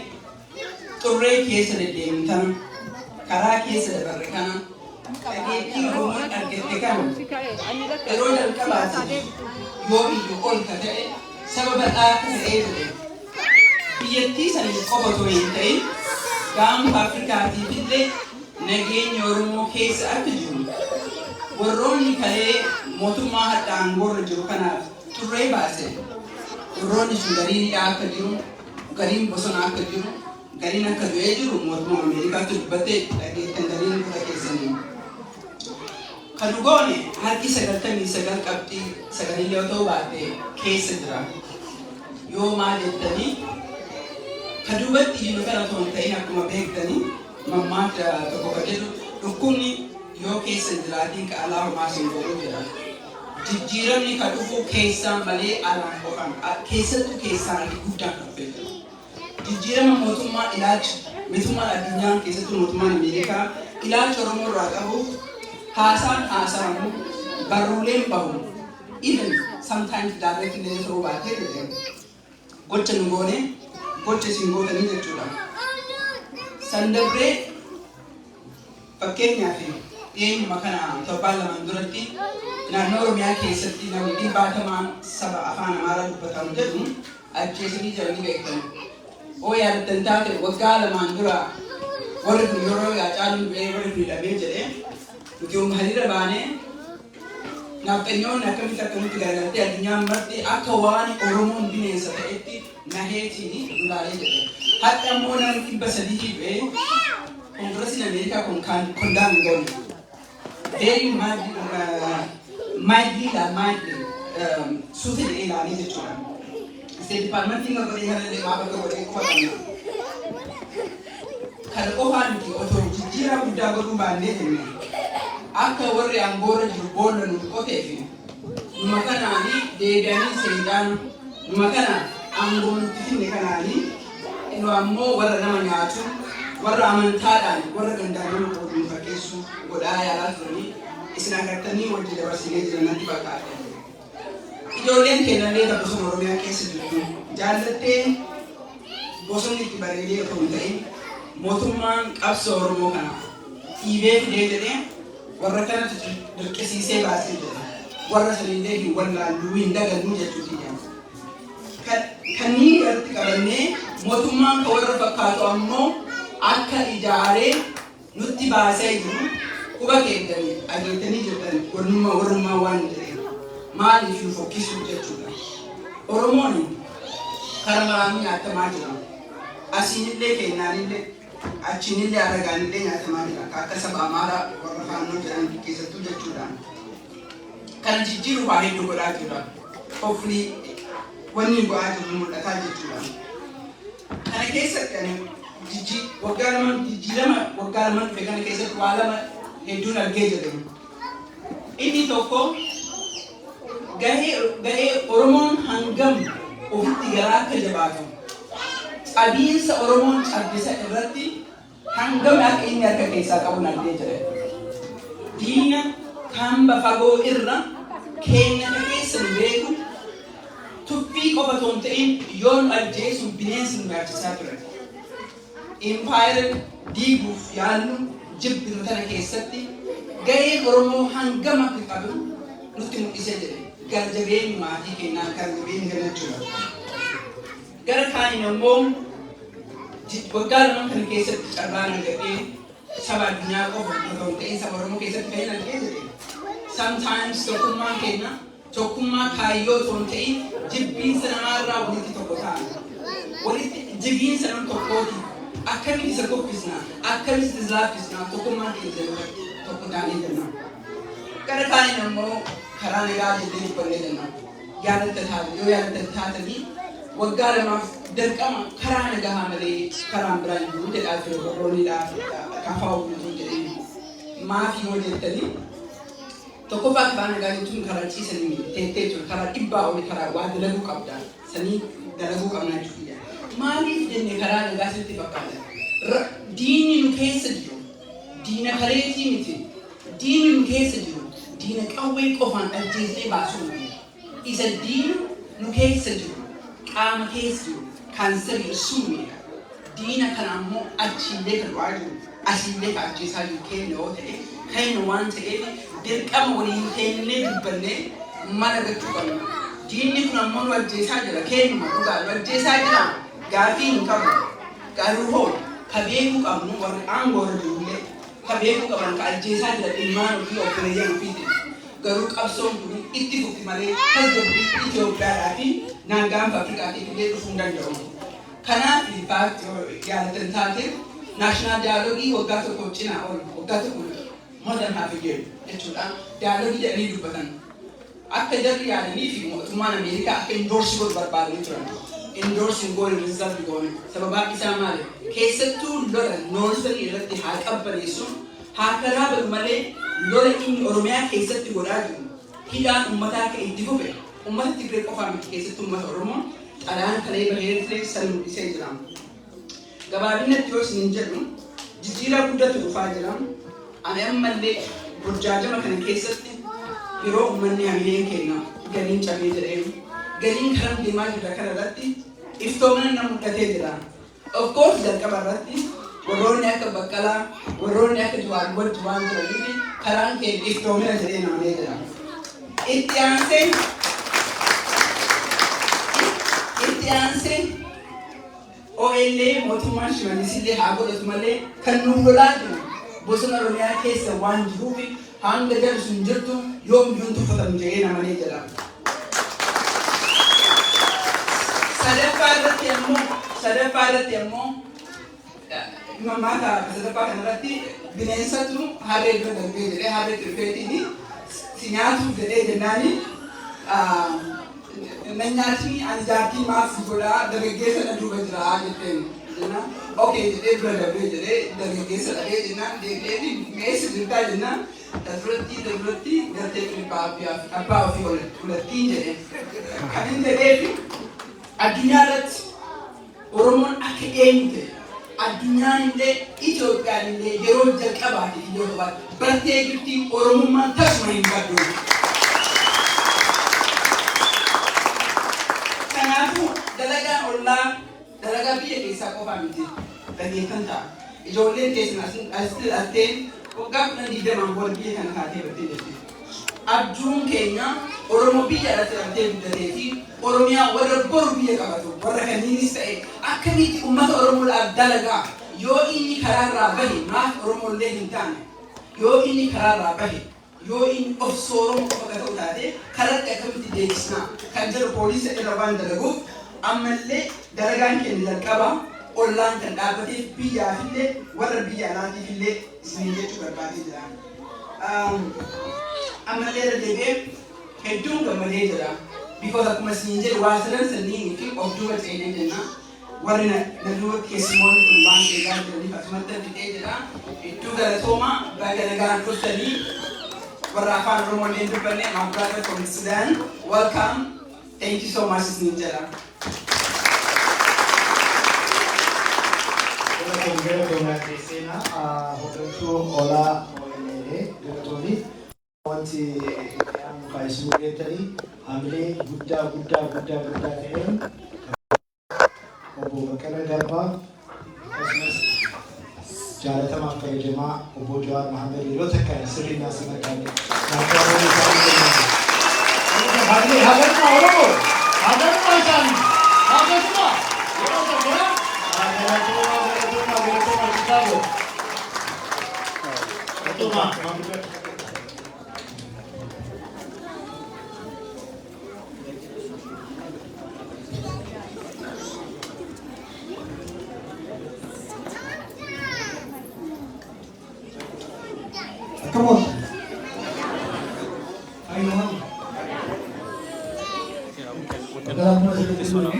xurree keessa deddeemtan karaa keessa dabarre kana dhageettii Oromoon argatte kana yeroo jalqabaatiif yoo iyyuu ol ka ta'e sababa dhaaka ta'ee ture. Biyyattii sana qofa otoo hin ta'in gaanfa Afrikaatiif illee nageenya Oromoo keessa akka jiru warroonni kalee mootummaa hadha aangoorra jiru kanaaf xurree baase. Warroonni sun gariin hidhaa akka jiru, gariin bosona akka jiru, gariin akka du'ee jiru mootummaa Ameerikaatti dubbattee dhageettan gariin dura keessanii. Kan dhugoone harki 99 qabxii 9 yoo ta'u baate keessa jira. Yoo maal jettanii kan duubatti iyyuu kana otoo hin ta'in akkuma beektanii mammaaksa tokko kan jedhu dhukkubni yoo keessa jiraatiin qaalaa homaa sin godhu jedha. Jijjiiramni kan dhufu keessaan malee alaan qofaan keessattuu keessaan adii guddaan dhufee jira. Jijjiirama mootummaa ilaalcha mootummaan addunyaan keessattuu mootummaan Ameerikaa ilaalcha Oromoo irraa qabu haasaan haasa'amu barruuleen bahu even sometimes directly ta'uu baatee jedhe gocha nu goone gocha isin gootanii jechuudha. Sandabree fakkeenyaaf dhiyeenyuma kana torbaan lamaan duratti naannoo Oromiyaa keessatti namni 70 saba afaan Amaaraa dubbatamu jedhu ajjeesanii jiranii beekamu. Oo yaadattan taate waggaa lamaan dura warri kun yeroo Haacaaluun du'ee warri kun hidhamee jedhee nuti hiriira baanee nafxanyoonni akkamitti garagaltee addunyaan marti akka waan Oromoon bineensa ta'etti naheetiin lulaalee jedhe. Hadha immoo namni 300 du'ee Koongiresiin Ameerikaa kun kondaan hin goone. Very madly suuta jedhee ilaalee jechuudha. State Departmentiin godhee kana illee maaf akka godhee qofatama. Kan qofaan miti otoo jijjiirama guddaa godhuu baannee jenne akka warri aangoorra jiru boolla nuti qoteefi numa kanaanii deebi'anii seendaan numa kana aangoo nutti finne kanaanii inu ammoo warra nama nyaatu warra amantaadhaan warra gandaan nama qooduu fakkeessu godhaa yaalaa turanii isin agartanii wajji dabarsinee jiranitti fakkaate. Ijoolleen keenyallee bosona Oromiyaa keessa jirtu jaallattee bosonni itti bareedee otoo hin ta'in mootummaan qabsoo Oromoo kana dhiibee fidee jedhee warra kanatti dirqisiisee baasee jedhe warra sanillee hin wallaallu hin dagannuu jechuuti. Kanneen irratti qabannee mootummaan kan warra fakkaatu ammoo akka ijaaree nutti baasee jiru quba keettanii adeemtanii jirtan warrummaa waan jedhe maaliif nu fokkisuu jechuudha. Oromoon karaa maraan nyaatamaa jira. Asiinillee keenyaanillee achiinillee aragaanillee nyaatamaa jira. Akka saba Amaaraa warra faannoo jedhan keessattuu jechuudha. Kana jijjiiruuf waa hedduu godhaa jira. Hopefully wanni go'aa jiru mul'ataa jechuudha. Kana keessatti waggaa lamaan dhufe kana keessatti waa lama hedduun argee jedhamu. Inni tokko gahee Oromoon hangam ofitti garaa akka jabaatu qabiinsa Oromoon cabbisa irratti hangam akka inni harka keessaa qabu argee jedhe. Diina hamba fagoo irra keenya keessa nu beeku tuffii qofa otoo hin ta'in yoo nu ajjeesu bineensi nu nyaachisaa ture. Empire diiguuf yaallu jibbinu tana keessatti gaheen Oromoo hangam akka qabu nutti mul'isee jedhe. Garjabeen maatii keenyaa garjabeen galachuudha. Gara kaaniin ammoo waggaa lamaan kana keessatti carraan argatee saba addunyaa qofa otoo hin ta'in saba Oromoo keessatti kan argee jedhe. Sometimes tokkummaan keenya tokkummaa kaayyoo otoo hin ta'in jibbiinsa namaarraa walitti tokko ta'an. Walitti jibbiinsa nama tokkooti. Akkamitti isa qophifna? Akkamitti isa laaffisna? Tokkummaan keenya tokko ta'anii jenna. Gara kaaniin ammoo karaa nagaa jettee dubbannee jenna. Yoo yaadatta taatanii waggaa lamaaf dirqama karaa nagaa malee karaan biraan jiru jedhaa ture Warrooniidhaaf kafaa uummatuu jedhee maafii yoo jettanii tokkoffaa karaa nagaa jechuun karaa ciisanii teettee jiru karaa dhibbaa oli karaa waa dalaguu qabda sanii dalaguu qabnaa jechuudha. Maaliif jenne karaa nagaa sitti fakkaata? Diinni nu keessa jiru diina kaleetii miti. Diinni nu keessa jiru diina qawwee qofaan ajjeesnee baasuu isa diina nu keessa jiru qaama keessa jiru kaansarii suumiidha. Diina kana ammoo achiillee kan du'aa jiru asiillee kan ajjeesaa jiru keenya yoo ta'e keenya waan ta'eef dirqama waliin kennee dubbannee mana gachuu qabna. Diinni kun ammoo nu ajjeesaa jira keenyuma dhugaa nu ajjeesaa jira gaafii hin qabu garuu hoo ka beekuu qabnu warri aangoo irra jirullee ka beekuu qaban ka ajjeesaa jira ilmaan ofii obboleeyyan ofiiti. Garuu qabsoon kun itti fufi malee tasgabbii Itoophiyaadhaa fi naangaanfa Afrikaatiif illee dhufuu hin danda'u. Kanaaf yaadatan taateef naashinaal daayaloogii waggaa tokko cinaa ol waggaa tokko modern hafi jedhu jechuudha. Daayaloogii jedhanii dubbatan. Akka jarri yaadanii fi mootummaan Ameerikaa akka indoorsii godhu barbaadanii turan. Indoorsiin goone riizalti goone. Sababaan isaa maali? Keessattuu lola noonsanii irratti haa qabbaneessuun haa karaa badu malee lola inni Oromiyaa keessatti godhaa jiru. Hidhaan uummataa akka itti fufe uummata Tigree qofaa miti keessatti uummata Oromoo xalayaan kalee bahee sana mul'isee jira. Gabaabinatti yoo isin jedhu jijjiirraa guddatu dhufaa jira. Ani ammallee burjaajama kana keessatti yeroo uummanni hamileen kenna galiin cabee jedhee galiin karam deemaa jirra kana irratti iftoomina nama mul'atee jira. Of course jalqaba irratti warroonni akka Baqqalaa warroonni akka Jawaar wajji waan jiraniif karaan keenya iftoomina jedhee naamee jira. Itti aansee OLA mootummaan Shimallisillee haa godhatu malee kan nuuf lolaa jiru bosona Oromiyaa keessa waan jiruuf hanga jedhu sun jirtu yoom iyyuu tuffatamu jedhee naamee jira. Sadaffaa irratti ammoo mammaata sadaffaa kanarratti bineensatu harree dura darbee jedhee harree tirfeetiin si nyaatuuf jedhee jennaani na nyaatni ani jaartii maaf godhaa dargaggeessa na duuba jira jetteen jenna okay jedhee dura darbee jedhee dargaggeessa dhabee jennaan deebi'ee meeshaa jirtaa jennaan duratti gartee abbaa ofii hulattiin jedhee kan hin jedheefi addunyaa irratti Oromoon akka eenyu ta'e addunyaan illee Itoophiyaan illee yeroo jalqabaatiif yoo ta'u bartee jirti Oromummaan tasuma hin baddu. Kanaafuu dalagaan ollaa dalagaa biyya keessaa qofaa miti dhageettan ta'a. Ijoolleen keessan asitti dhalatteen waggaa 20 booda biyya kana kaatee bartee jirti. Abjuun keenya Oromoo biyya irratti dhaltee guddatee fi Oromiyaa warra boru biyya qabatu warra kanniinis ta'e akkamitti uummata Oromoodhaaf dalagaa yoo inni karaarraa bahe maaf Oromoollee hin taane yoo inni karaarraa bahe yoo inni of sooromoo qofa ta'u taate karatti akkamitti deebisnaa kan jedhu poolisa irra waan dalaguuf ammallee dalagaan keenya jalqabaa ollaan kan dhaabbateef biyyaafillee warra biyya alaatiifillee isiniin jechuu barbaadee jira. Ammallee irra deebi'ee hedduun gammadee jira. Because akkuma isin jedhu waa sadan sanniin fi of duuba ceenee jenna. Warri na duuba keessumoonni kun waan eegaa jiraniif asumatti fixee jira. Hedduu galatooma baga nagaan dhuftanii warra afaan Oromooleen dubbanne my brother from Sudan. Welcome. Thank you so much isin jedha. Hooggantuu olaa OLA Dr. Wanti faayisuu eettanii hamilee guddaa ta'een obbo Baqqalaa Garbaa akkasumas jaalatamaa fi kabajamaa obbo Jawaar Mohammed yeroo takka sirrii naasii maqaanii Hamilee hagarmaa Oromoo hagarmaa isaanii hagarmaa yeroo tokko Come on. I know. Kalau mau sedikit dulu nih.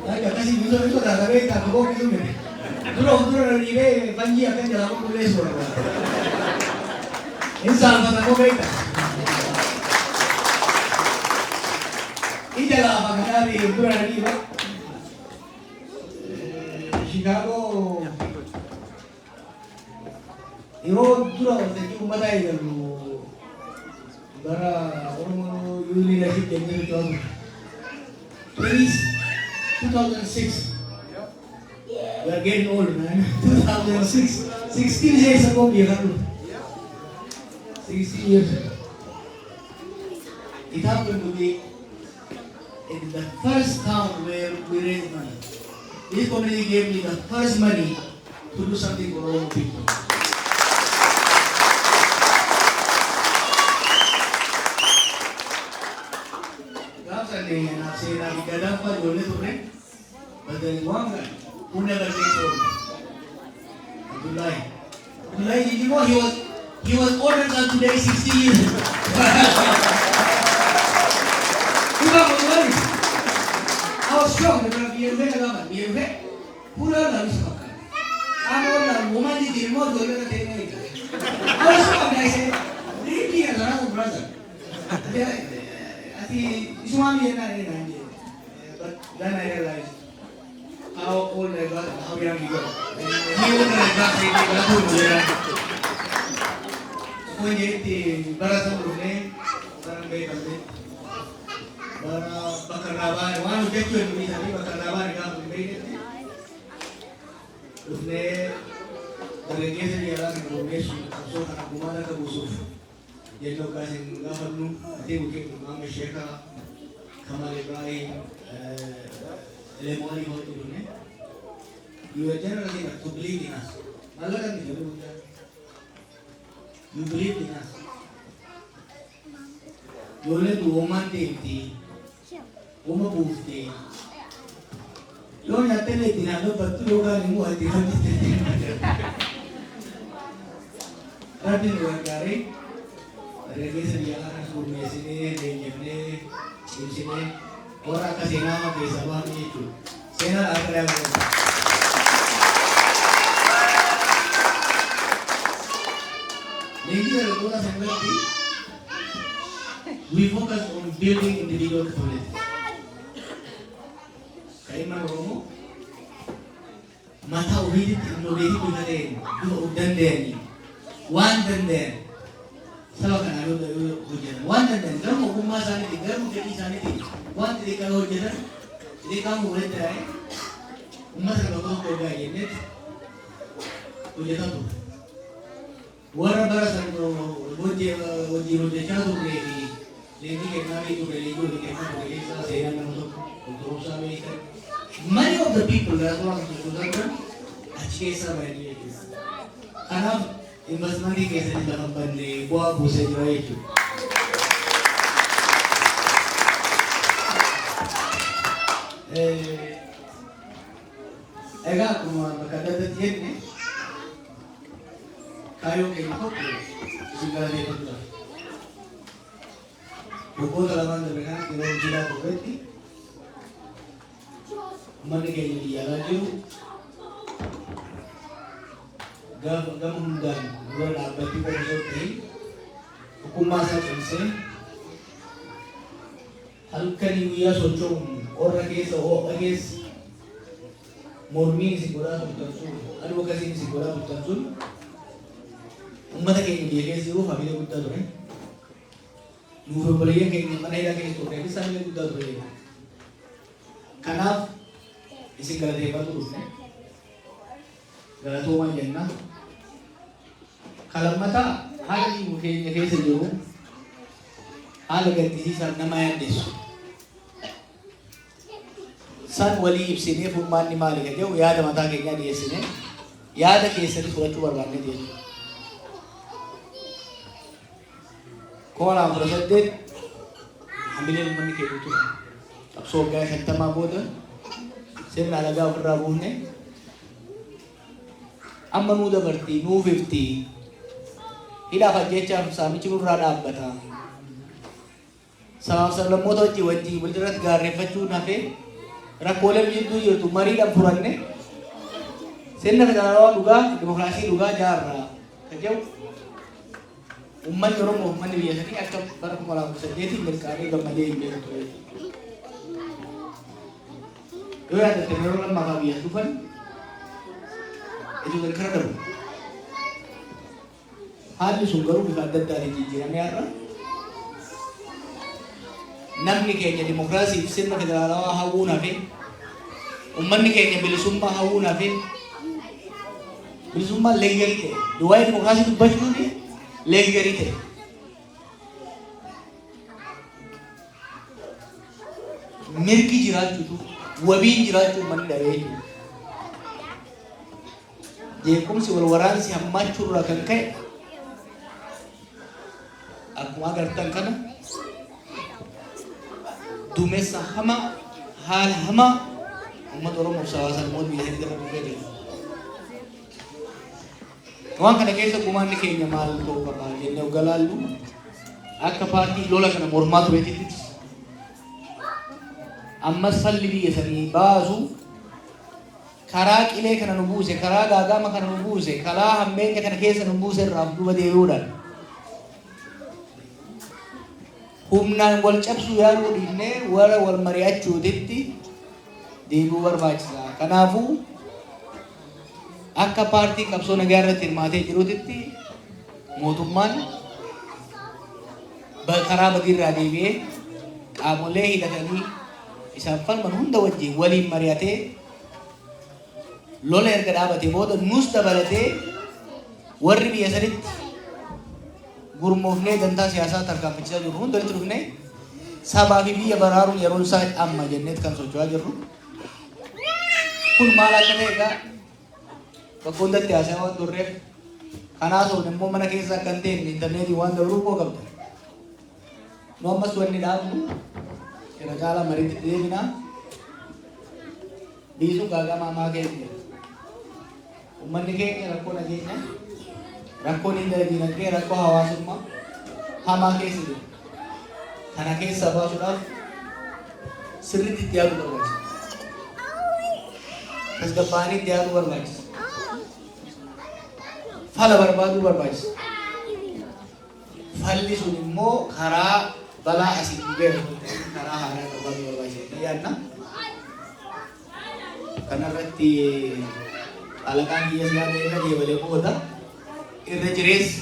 Nah, kasih itu dah tapi tak kau gitu nih. Dulu dari ini panji akan jalan aku boleh suara. Insan mana kau kita? Ini lah apa kali dulu dari ini. Chicago. Iyo dulu waktu itu kumada itu. Bara orang leadership jadi itu. 2006. We are getting old, man. 2006. 16 years ago, we have 16 years ago. It happened to be in the first town where we raised money. This community gave me the first money to do something for all people. Saya nak digadang pada boleh tu kan? Badai wang kan? Punya badai tu. Abdullah. Abdullah ini juga he was older than today 60 years. Kita boleh. I was strong dengan dia agama. Dia pura lalu sepakat. Kamu orang woman di demo dulu kan tengok itu. I was strong guys. Really adalah brother. Dia Ati suami na ini, but then I realized how old I got, how young he got. He older I got, he got old. Ako hindi barasa mo rin, parang may kapit. Para bakarlaban, wano dekyo yung isa ni bakarlaban ka mo may nito. Usne dalagyan niya lang ng bumes, so kana gumana ka busuf. Yan loh kasi ngahap nung ati mungkin Mama Sheikha Kamal Ibrahim Lemoni ho itu ne you are generally not to believe in us malakan itu you believe in us boleh tu oman deti oma bufti lo nyate le dinalo betul kan mu hati hati tapi luar dari Regis dia akan suruh sini, dengarnya di sini orang kasih nama ke sabang itu. Saya nak ada Lagi ada kota sanggati. We focus on building individual capability. Kayak mana Romo? Mata udah innovatif juga deh, itu udah deh. One dan Salah kan ada hujan. One dan kamu rumah sana di, kamu kerja sana di. One jadi kalau hujan, jadi kamu boleh try. Rumah sana kalau kau gaya ini, hujan apa? Warna barat sana hujan jatuh lagi. Lagi kenapa itu lagi itu kenapa lagi saya nak untuk usaha ini. Many of the people that orang itu kan, aceh sama ini. Karena investment di kesa di dalam bandi buah busa juga itu. Ega kuma makada tetian ni kayu kemako segala dia tu. Buku talaman dengan kilo jila berarti mana kaya dia laju gamundan bulan abadi berzoti hukumasa sense alkani wiya sochong orang kesa o ages mormi sigura tutansul advokasi sigura tutansul ummata ke dia kesi o family gutta dore nuru baliya ke mana ida ke to ke samile gutta dore kanaf isi gara deba tu ne gara to ma jenna kalau mata hari mungkin yang saya jauh, hal ganti saat nama yang desu. Saat wali ibsine pun ni malik aja, ya ada mata kayaknya dia sini, ya ada kisah surat tu berwarna dia. Kau orang bersedih, ambilnya mana kayak itu. Absorb gaya kata maboda, saya nak laga berabuhnya. Amma muda berarti, nu 50. Ila jecha sami churu rada bata sablammoota wajjin walirratti gaarreeffachuu nafee rakkoolee jidduu jirtu mariidhaan furanne sirna federaalawaa dhugaa dimokiraasii dhugaa jaarraa kan jedhu uummanni Oromoo uummanni biyya sanii akka bara 2008 milkaa'ee gammadee hin beeku ture. Yoo yaadatte yeroo lammaafaa biyya dhufan itu kara darbu. Haalli sun garuu bifa adda addaatiin jijjiiramee har'a namni keenya dimokiraasiif sirna federaalawaa hawwuun hafe uummanni keenya bilisummaa hawwuun hafe bilisummaan leeggarii ta'e duwwaa'ee dimokiraasii dubbachuun leeggarii ta'e. Mirgi jiraachuutu wabiin jiraachuu uummanni dhabee jechuudha. Jeequmsi wal waraansi hammaachuu irraa kan ka'e akkuma agartan kana duumessa hamaa haala hamaa uummata Oromoof hawaasan immoo biyya sanii irra dhufee jira. Waan kana keessa gumaanni keenya maal ta'uu qaba jennee oggalaallu akka paartii lola kana mormaa tureetitti ammas falli biyya sanii baasu karaa qilee kana nu buuse karaa gaagama kana nu buuse karaa hammeenya kana keessa nu buuse irraa duuba deebi'uudhaan humnaan wal cabsuu yaaluu dhiifnee warra wal mari'achuutitti deebi'uu barbaachisa. Kanaafuu akka paartii qabsoo nagaa irratti hirmaatee jiruutitti mootummaan karaa badiirraa deebi'ee qaamolee hidhatanii isaan falman hunda wajjin waliin mari'atee lola erga dhaabatee booda nus dabalatee warri biyya sanitti gurmoofnee dantaa siyaasaa tarkaanfachiisaa jirru hunda walitti dhufnee sabaa fi biyya baraaruun yeroon isaa amma jenneet kan socho'aa jirru. Kun maal akka ta'e egaa bakka hundatti haasaa waan turreef kanaas immoo mana keessa akka hin ta'e intarneetii waan dabruu koo qabda. Nu ammas wanni dhaabnu irra caalaa mariitti deebinaa biisuu gaagama hamaa keessa uummanni keenya rakkoo nageenya rakkoo dinagdee rakkoo hawaasummaa hamaa keessa jiru. Kana keessa baasuudhaaf sirriitti itti yaaduu barbaachisa. Tasgabbaa'anii itti yaaduu barbaachisa. Fala barbaaduu barbaachisa. Falli sun immoo karaa balaa asii dhufee karaa haaraa barbaaduu barbaachisa. Yaadna kanarratti alagaan biyya siyaasa irra deebalee booda irra jireessa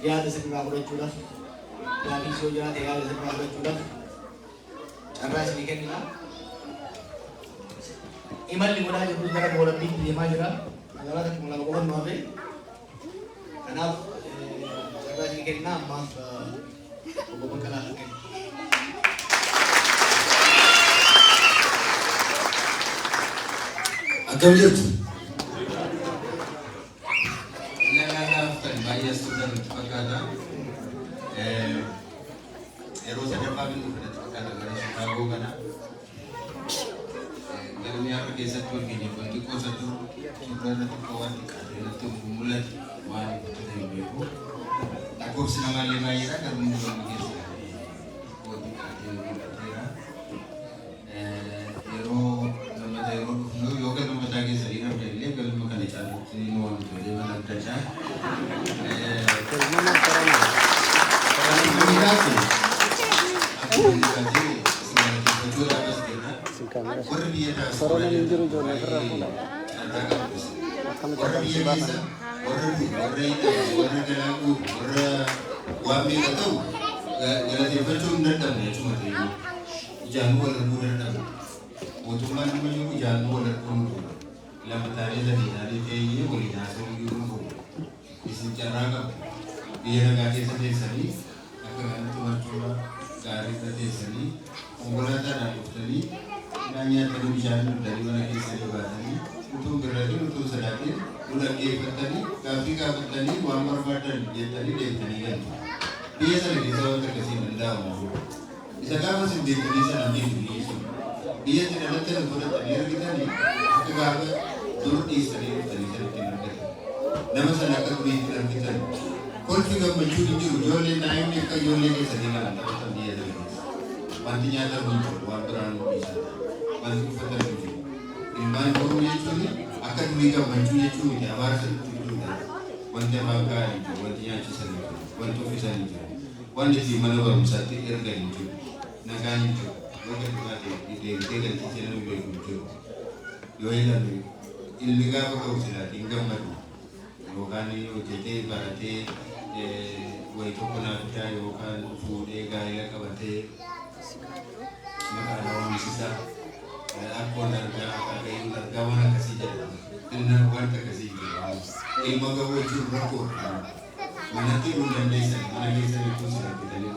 yaada sirraa fudhachuudhaaf yaadni soo jiraate yaada sirraa fudhachuudhaaf carraa isinii kennina. Imalli godhaa jirru gara Molambiitti deemaa jira. Magaalaa tokko lama qofannu hafe. Kanaaf carraa isinii kennina ammaaf obbo Baqqalaa kan kennu. Akkam jirtu? baay'ee student fakkaata. Yeroo sadaffaa fi dhufanii fakkaata gara Chicaagoo kana. Galmi har'a keessatti wal keenya wanti qoosatu suuraa irratti akka waan xiqqaate irratti mul'atu waan hojjetan hin beeku. Lakkoofsi namaallee baay'eedha garuu inni wanti keessa waan xiqqaate mul'ateera. Yeroo dhufnu yoo galma mataa keessa dhiirafne illee galma kana caalutti nu waan tolee mana addachaa. Nama sana akan beritahu kita kolfi gammachuu hin jiru ijoollee daa'imni akka ijoollee keessanii galan taphatan biyya sana keessa wanti nyaatan hin jiru waan biraan nu dhiisan wanti uffatan hin jiru ilmaan boruu jechuun akka durii gammachuu jechuun miti abaarsa jechuudha wanti afaan gahaa hin jiru wanti nyaachisan hin jiru wanti uffisan hin jiru wanti fi mana barumsaatti ergan hin jiru nagaan hin jiru yoo gadi baatee deebitee galchiisee namni beeku hin jiru yoo ilaalu ilmi gaafa ka'u silaati hin gammadu yookaan hojjetee baratee wayii tokko naaffisaa yookaan fuudhee gaa'ela qabatee maqaan oomishisaa akkoon argaa waaqayyoon argaa waan akkasii jedhama inni wanta akkasii jedhama ilma gaawwachuun rakkoo manatti hin dandeessan mana keessanii kun sirraffitanii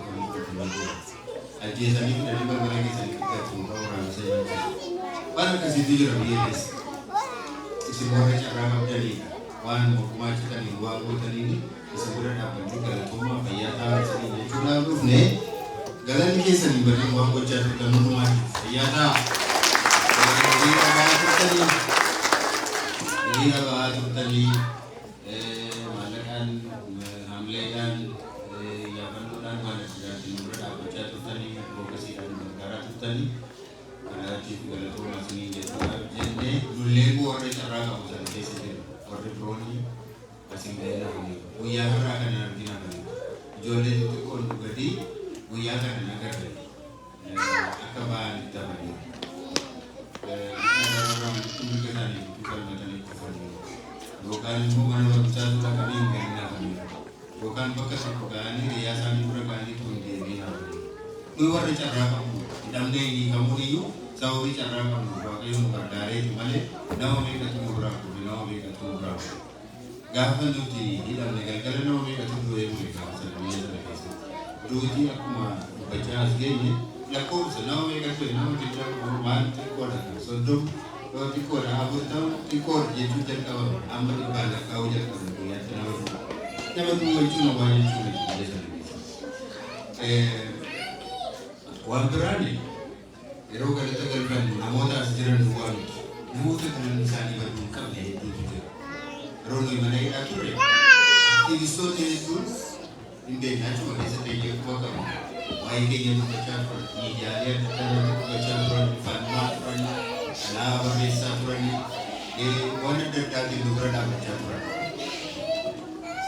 ajjeesanii fidanii balbala keessanii fidachuu ta'uu raamsa jechuudha waan akkasiitu jira biyya keessa isin warra carraa qabdaniidha waan gumaachitanii waa gootanii isin bira dhaabbachuu galatooma fayyaa taa'anii jechuudhaan dhufne galanni keessanii badii waan gochaa turtan hundumaa fayyaa ta'a. Hiriira ba'aa turtanii maallaqaan haamleedhaan yaafannoodhaan waan asirraatiin bira dhaabbachaa turtanii bookasiidhaan gargaaraa turtanii kanaatiif galatooma isinii jennee lullee warra carraa qabu sana keessa jiru warri biroonni asin ga'eera guyyaa irraa kan argina ijoollee xixiqqoon dhugatii guyyaa kana nagarre akka ba'an itti amanee yookaan immoo mana barumsaa dura qabiin gadi naafamee yookaan bakka tokko ga'anii hiriyaa isaanii dura ga'anii tun deebiin haafamee nuyi warri carraa qabnu hidhamnee hin hiikamuu iyyuu sababii carraa qabnu waaqayyo nu gargaareeti malee nama meeqatu nu biraa kufe nama meeqatu nu biraa kufe gaafa nuti hidhamne galgala nama meeqatu du'ee mure gaafa sana biyya sana keessatti duutii akkuma dubbachaa as geenye lakkoofsa nama meeqatu nama xiqqaa maal xiqqoodha soddom xiqqoodha afurtama xiqqoodha jechuu jalqabame amma dhibbaan lakkaa'uu jalqabame guyyaatti nama duwwachuu namaa jechuudha biyya sana keessa waan biraani yeroo galata galfannu namoota as jiran duwwaa miti namoota kanan isaanii baduu hin qabne hedduutu jira yeroo nuyi mana hidhaa turre aktiivistoonni jechuun hin beekne achuma keessatti eeyyamuu qabu waa'ee keenya dubbachaa turan miidiyaalee adda addaa dubbachaa turan fannaa turan alaabaa barreessaa turan waan adda addaatiin nu bira dhaabbachaa turan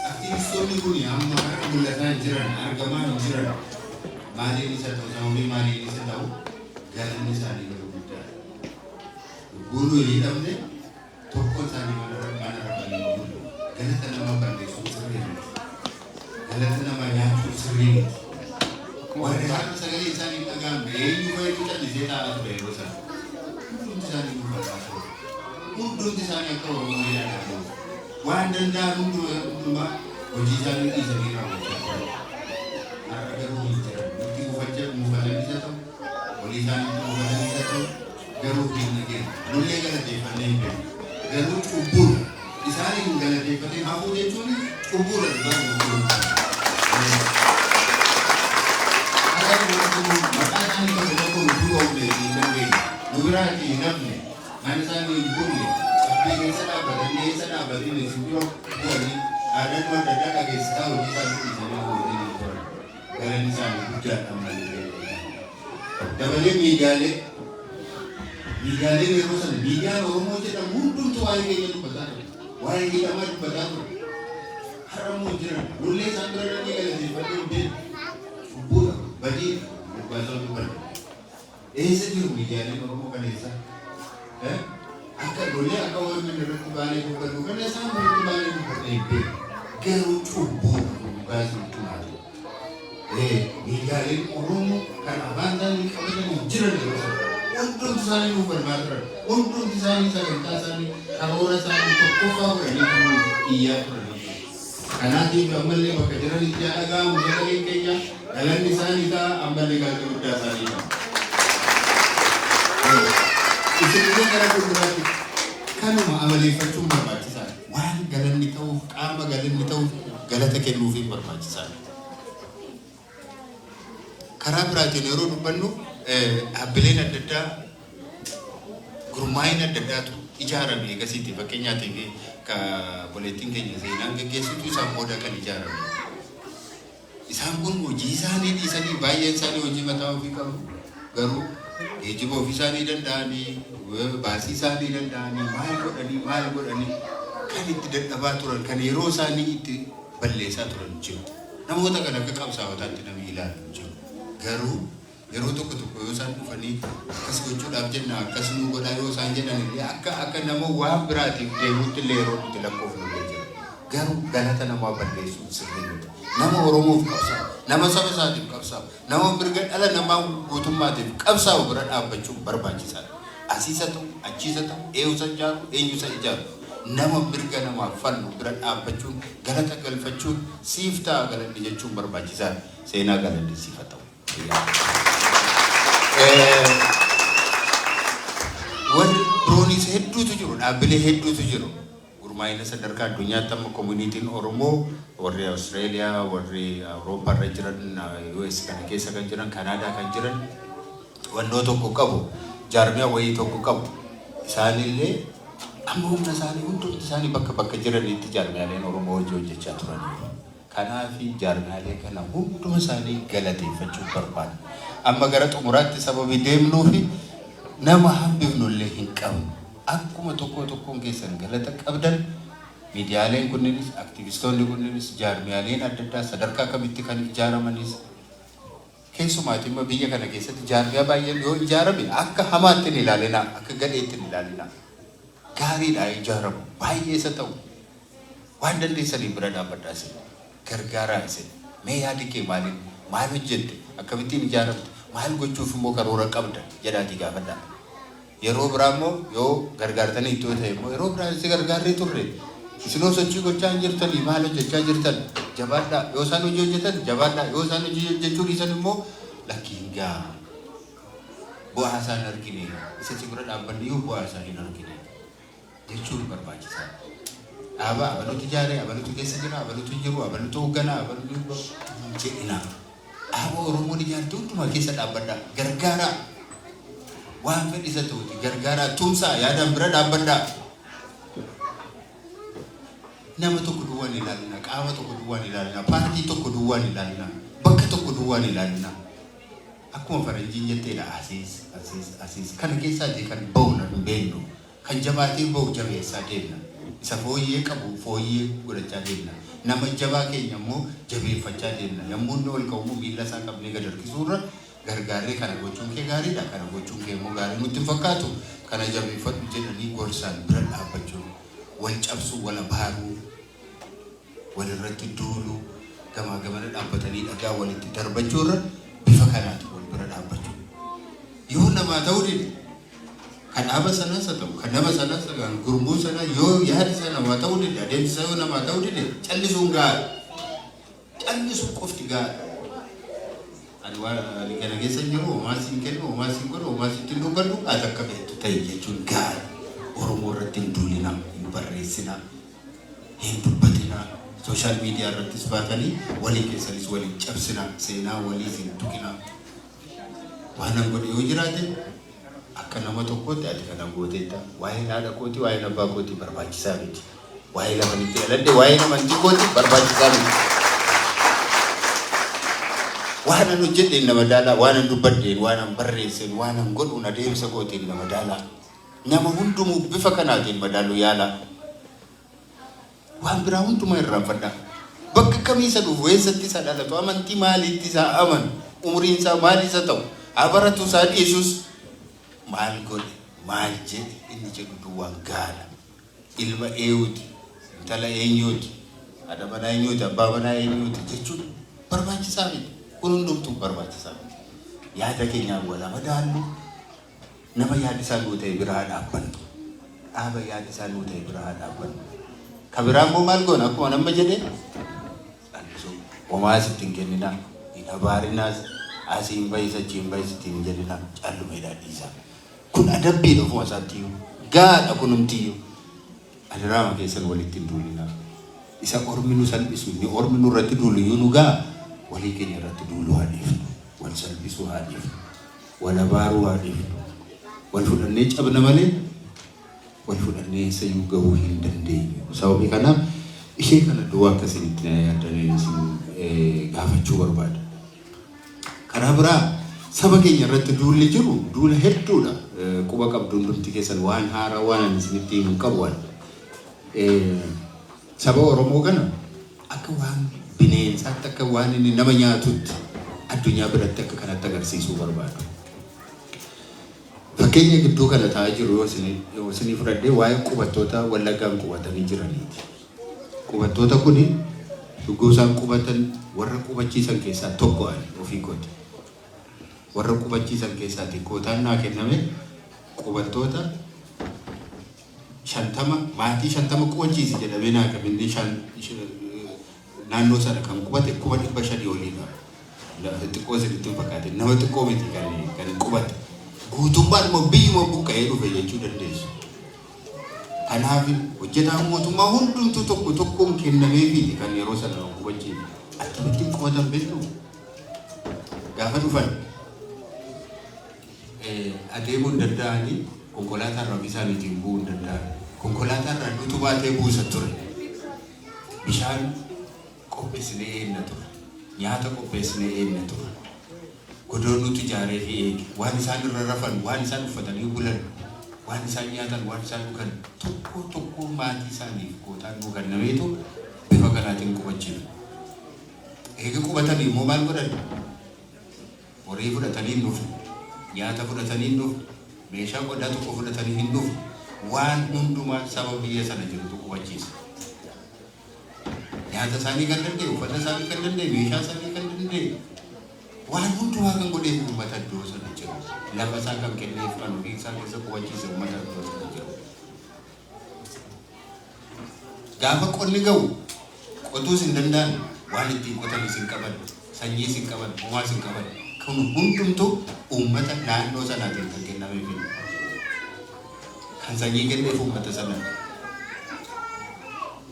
aktiivistoonni kun amma har'a mul'ataa hin jiran argamaa hin jiran maaliin isa ta'u sababii maaliin isa ta'u galanni isaanii garuu guddaadha. Lubbuun hidhamne tokko isaanii mana rabanii bulu galata nama balleessuu sirrii miti. Galata nama nyaachuu sirrii miti. Warri har'a sagalee isaanii dhagahamne eenyu fayyadu callisee taa'aa ture yeroo sana. Hundumti isaanii gurgurtaa ture. Hundumti isaanii akka Oromoo yaadatu. Waan danda'an hundumaa hojii isaanii dhiisanii raawwachaa ture. Har'a garuu hin jiran. Mufatan isa ta'u, olii isaanii mufatan isa ta'u, garuu hin nageenya. Lollee galateeffannee hin beeku. Garuu cubbuun isaanii hin galateeffatin hafuu jechuun cubbuudha dhugaa cubbuun. Maqaa isaanii bakka tokko nuti oomne hin dandeenye. Nu biraatti hin hafne. Mana isaanii hin bunne. Sabbii keessa dhaabbatanii eessa dhaabbatanii isin bira bu'anii aadaan adda addaa dhageessisaa hojii isaanii dhiisanii hojii hin turan. Galanni isaanii guddaadha malee. Dabalee miidiyaaleen yeroo sana miidiyaan Oromoo jedhamu hundumtu waa'ee keenya dubbataa ture. Waa'ee hidhamaa dubbataa ture. Har'a immoo jiran lollee isaan bira dhaqee galateeffannee hin beekne. Cubbuudha badiidha dubbaasaa dubbanne. Eessa jiru miidiyaaleen Oromoo kan eessa? Akka lollee akka waan irratti baanee dubbannu kan isaan irratti baanee dubbanne hin beekne. Garuu cubbuudha dubbaasii tumaati. Miidiyaaleen Oromoo kan afaan isaanii qabatanii jiran yeroo sana hundumti isaanii nuuf barbaada turan hundumti isaanii sagantaa isaanii karoora isaanii tokkoffaa godhanii kan iyyaa turan. Kanaatiif ammallee bakka jiranitti yaa dhaga'amu sagaleen keenya galanni isaanii ta'a ammallee galata guddaa isaanii ta'a. Isinillee gara fuulduraatti kanuma amaleeffachuun barbaachisaadha. Waan galanni ta'uuf qaama galanni ta'uuf galata kennuufiin barbaachisaadha. Karaa biraatiin yeroo dubbannu dhaabbileen adda addaa gurmaa'ina adda addaatu ijaarame eegasiiti fakkeenyaatiif ka poleettiin keenya seenaan gaggeessitu isaan booda kan ijaarame Isaan kun hojii isaanii dhiisanii baay'een isaanii hojii mataa ofii qabu. Garuu geejjiba ofii isaanii danda'anii, baasii isaanii danda'anii, maal godhanii kan itti dadhabaa turan, kan yeroo isaanii itti balleessaa turan jiru. Namoota kan akka qabsaa'otaatti namni ilaalu jiru. Garuu yeroo tokko yoo isaan dhufanii akkas gochuudhaaf jenna akkas nu godhaa yoo isaan jedhan illee akka nama waan biraatiif deemuutti illee yeroo nuti lakkoofnu illee jira. Garuu galata namaa balleessuun sirrii miti. Nama Oromoof qabsaa'u, nama saba isaatiif qabsaa'u, nama mirga dhala namaa guutummaatiif qabsaa'u bira dhaabbachuun barbaachisaadha. Asiisa ta'u, achiisa ta'u, eenyusa ijaaru, eenyusa ijaaru. Nama mirga namaaf falmu bira dhaabbachuun galata galfachuun siif ta'a galanni jechuun barbaachisaadha. Seenaa galanni siif haa ta'u. Warri biroonis hedduutu jiru, dhaabbilee hedduutu jiru. Gurmaa'ina sadarkaa addunyaatti amma koominiitiin Oromoo warri Austraaliyaa, warri Awurooppaa irra jiran, US kana keessa kan jiran, Kanaadaa kan jiran wannoo tokko qabu, jaarmiyaa wayii tokko qabu. Isaanillee amma humna isaanii hundumti isaanii bakka jiranitti jaarmiyaaleen Oromoo hojii hojjechaa turan. Kanaafi jaarmiyaalee kana hunduma isaanii galateeffachuu barbaada. Amma gara xumuraatti sababii deemnuufi nama hambifnullee hin qabnu. Akkuma tokkoon keessan galata qabdan miidiyaaleen kunniinis, aktivistoonni kunniinis, jaarmiyaaleen adda addaa sadarkaa kamitti kan ijaaramanis keessumaatii immoo biyya kana keessatti jaarmiyaa baay'een yoo ijaarame akka hamaatti hin ilaalina, akka gadheetti hin ilaalina. Gaariidhaa ijaaramu baay'ee isa ta'u waan dandeessanii bira dhaabbadhaa isin gargaaraa isin mee yaadi kee maal hojjette akkamittiin ijaaramte maal gochuuf immoo karoora qabda jedhaatii gaafadhaa. Yeroo biraa immoo yoo gargaartanii ittoo ta'e immoo yeroo biraa si gargaarree turre isinoo sochii gochaa hin jirtanii maal hojjechaa jirtan jabaadhaa yoo isaan hojii hojjetan jabaadhaa yoo isaan hojii hojjechuu dhiisan immoo lakkiin gaa bu'aa isaan argine isa si bira dhaabbanne yoo bu'aa isaa hin argine jechuun barbaachisaa. Dhaabaa abaluutu ijaaree abaluutu keessa jira abaluutu jiru abaluutu hoogganaa abaluutu jedhina. Dhaabaa Oromoon ijaarte hundumaa keessa dhaabbadhaa gargaaraa. Waan fedhi isa ta'uti gargaaraa tumsaa yaadaan bira dhaabbadhaa. Nama tokko duwwaan ilaalina, qaama tokko duwwaan ilaalina, paartii tokko duwwaan ilaalina, bakka tokko duwwaan ilaalina. Akkuma faranjiin jetteedha asiis kana keessaatii kan bahu na hin beeknu kan jabaatee bahu jabeessaa deemna. Isa fooyyee qabu fooyyee godhachaa deemna. Nama jabaa keenya immoo jabeeffachaa deemna. Yommuu inni ol ka'u miila isaa qabnee gad harkisuurra gargaarree kana gochuun kee gaariidha. Kana gochuun kee immoo gaarii nutti fakkaatu. Kana jabeeffadhu jedhanii gorsaan bira dhaabbachuun wal cabsuu, wal abaaruu, wal irratti duuluu, gamaa gamana dhaabbatanii dhagaa walitti darbachuurra bifa kanaati wal bira dhaabbachuu. Yoo namaa ta'uu dide kan dhaaba sanas haa ta'u, kan nama sanas kan gurmuu sana yoo yaadi sana namaa ta'uu dide adeemsa yoo namaa ta'uu dide callisuun gaara. Callisuu qofti gaara. Ani kana keessa jiru homaa siin kennu, homaa siin godhu, homaa sitti hin dubbadhu ati akka beektu ta'e jechuun gaara. Oromoo irratti hin duulina, hin barreessina, hin dubbatina. Sooshaal miidiyaa irrattis baatanii walii keessanis waliin cabsina, seenaa walii hin tuqina. Waan an godhe yoo jiraate akka nama tokkotti ati kana gooteetta. Waa'ee haadha kooti, waa'ee abbaa kooti barbaachisaa miti. Waa'ee lafa itti dhaladhe, waa'ee amantii kooti barbaachisaa miti. Waan an hojjedheen nama daalaa, waan an dubbadheen, waan an barreesseen, waan an godhuun adeemsa gooteen nama daalaa. Nama hundumuu bifa kanaatiin madaaluu yaala. Waan biraa hundumaa irraanfadhaa. Bakka kamiisa dhufu eessatti isa dhalatu amantii maaliitti isaa amanu umriin isaa maal isa ta'u abaratu isaa dhiyeessus maal godhe maal jedhe inni jedhu duwwaan gaala. Ilma eenyuuti intala eenyuuti haadha manaa eenyuuti abbaa manaa eenyuuti jechuun barbaachisaa miti. Kun hundumtuu barbaachisaa miti. Yaada keenyaan wala madaallu nama yaada isaa nuu ta'e biraa dhaabbannu. Dhaaba yaada isaa nuu ta'e biraa dhaabbannu. Kabiraan immoo maal goona akkuma nama jedhee callisuu homaa sitti hin kenninaa hin abaarinaas asii hin baay'isa achi hin baay'isitti hin jedhinaa callumeedhaa dhiisaa. Kun adabbiidha ofuma isaattiyyuu gaadha kunumtiyyuu. Adiraama keessan walitti hin duulinaa. Isa ormi nu salphisu inni ormi nu irratti duulu iyyuu nu gaa walii keenya irratti duuluu haa dhiifnu. Wal salphisuu haa dhiifnu. Wal abaaruu haa dhiifnu. Wal fudhannee cabna malee wal fudhannee sayyuu gahuu hin dandeenyu. Sababii kanaaf ishee kana duwwaa akkasinitti na yaadanii isin gaafachuu barbaada. Karaa biraa saba keenya irratti duulli jiru duula hedduudha. Quba qabduun dhumti keessan waan haaraa waan isinitti hin qabu waan. Saba Oromoo kana akka waan bineensaatti akka waan inni nama nyaatutti addunyaa biratti akka kanatti agarsiisuu barbaadu. Fakkeenya gidduu kana taa'aa jiru yoo isinii fudhadhee waa'ee qubattoota Wallaggaan qubatanii jiraniiti. Qubattoota kuni dhuggoo isaan qubatan warra qubachiisan keessaa tokko ani ofii kooti. Warra qubachiisan keessaati kootaan naa kenname qubattoota 50 maatii 50 qubachiisi jedhamee naa kenname naannoo sana kan qubate 500 oliidha. Xiqqoo isinitti fakkaate nama xiqqoo miti kan qubate. Guutummaan immoo biyyuma buqqa'ee dhufe jechuu dandeessu. Kanaaf hojjetaan mootummaa hundumtuu tokko tokkoon kennameefi kan yeroo sana qubachiisu. Akkamittiin qubatan beektu gaafa dhufan adeemuu hin danda'anii konkolaataan irraa isaaniitiin bu'uu hin danda'an. Konkolaataan irraa nutu baatee buusa ture. Bishaan qopheessinee eenna ture. Nyaata qopheessinee eenna ture. Godoon nuti ijaaree fi eege waan isaan irra rafan waan isaan uffatanii bulan waan isaan nyaatan waan isaan dhugan tokko tokko maatii isaaniif kootaan nuu kennameetu bifa kanaatiin qubachiisu. Eega qubatanii immoo maal godhan? Horii fudhatanii hin dhufu. Nyaata fudhatanii hin dhufu. Meeshaa qodaa tokko fudhatanii hin dhufu. Waan hundumaa saba biyya sana jirutu qubachiisa. Nyaata isaanii kan danda'e, uffata isaanii kan danda'e, meeshaa isaanii kan danda'e. Waan hundumaa kan godheef uummata iddoo sana jiru. Lafa isaa kan kenneef kan ofii isaa keessa qubachiise uummata iddoo sana jiru. Gaafa qonni ga'u qotuus hin danda'an waan ittiin qotanis hin qaban, sanyiis hin qaban, uumaas hin qaban. Kun hundumtuu uummata naannoo sanaatiin kan kennameef. Kan sanyii kenneef uummata sanaa.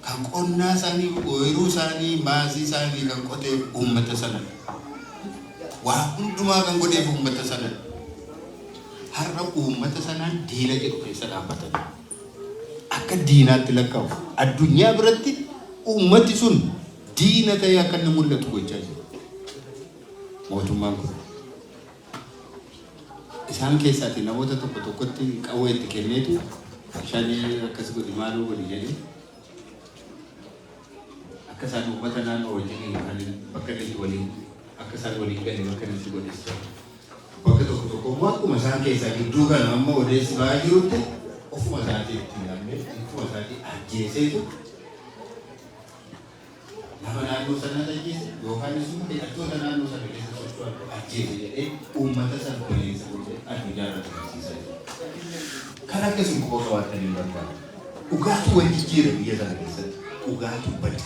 Kan qonnaa isaanii, ooyiruu isaanii, maasii isaanii kan qoteef uummata sanaa. Waan hundumaa kan godheef uummata sana. Har'a uummata sanaan diina jedhu keessa dhaabbatan. Akka diinaatti lakkaa'u. Addunyaa biratti uummati sun diina ta'ee akka inni mul'atu gochaa jiru. Mootummaan kun. Isaan keessaati namoota tokko tokkotti qawwee itti kenneetu shanii akkas godhi maaloo godhi jedhee akka isaan uummata naannoo wajjin bakka itti waliin akka isaan waliin galee bakka itti godhessa. Bakka tokko tokko akkuma isaan keessaa gidduu kana amma odeessi ba'aa jirutti ofuma isaatii itti yaadne ofuma isaatii ajjeeseetu nama naannoo sanaa ajjeese yookaan immoo hidhattoota naannoo sana keessa socho'an ajjeese jedhee uummata sana bineensa godhee addunyaa irratti barsiisaa jira. Kan akkasii quba qabaatanii barbaadu. Dhugaatu wal jijjiira biyya sana keessatti. Dhugaatu bade.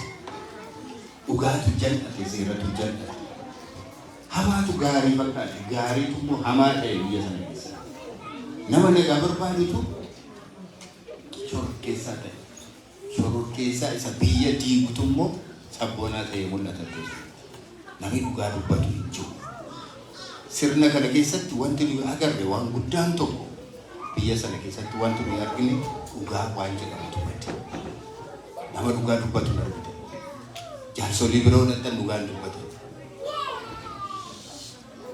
Dhugaatu jal'ate seeratu jal'ate. Hamaatu gaarii fakkaate gaariitu immoo hamaa ta'e biyya sana keessa. Nama nagaa barbaadutu shororkeessaa ta'e. Shororkeessaa isa biyya diigutu immoo sabboonaa ta'ee mul'ata jechuudha. Namni dhugaa dubbatu hin jiru. Sirna kana keessatti wanti nuyi agarre waan guddaan tokko biyya sana keessatti wanti nuyi argine dhugaa waan jedhamutu bade. Nama dhugaa dubbatu hin argite. Jaarsolii biroo dhaqan dhugaan dubbatu.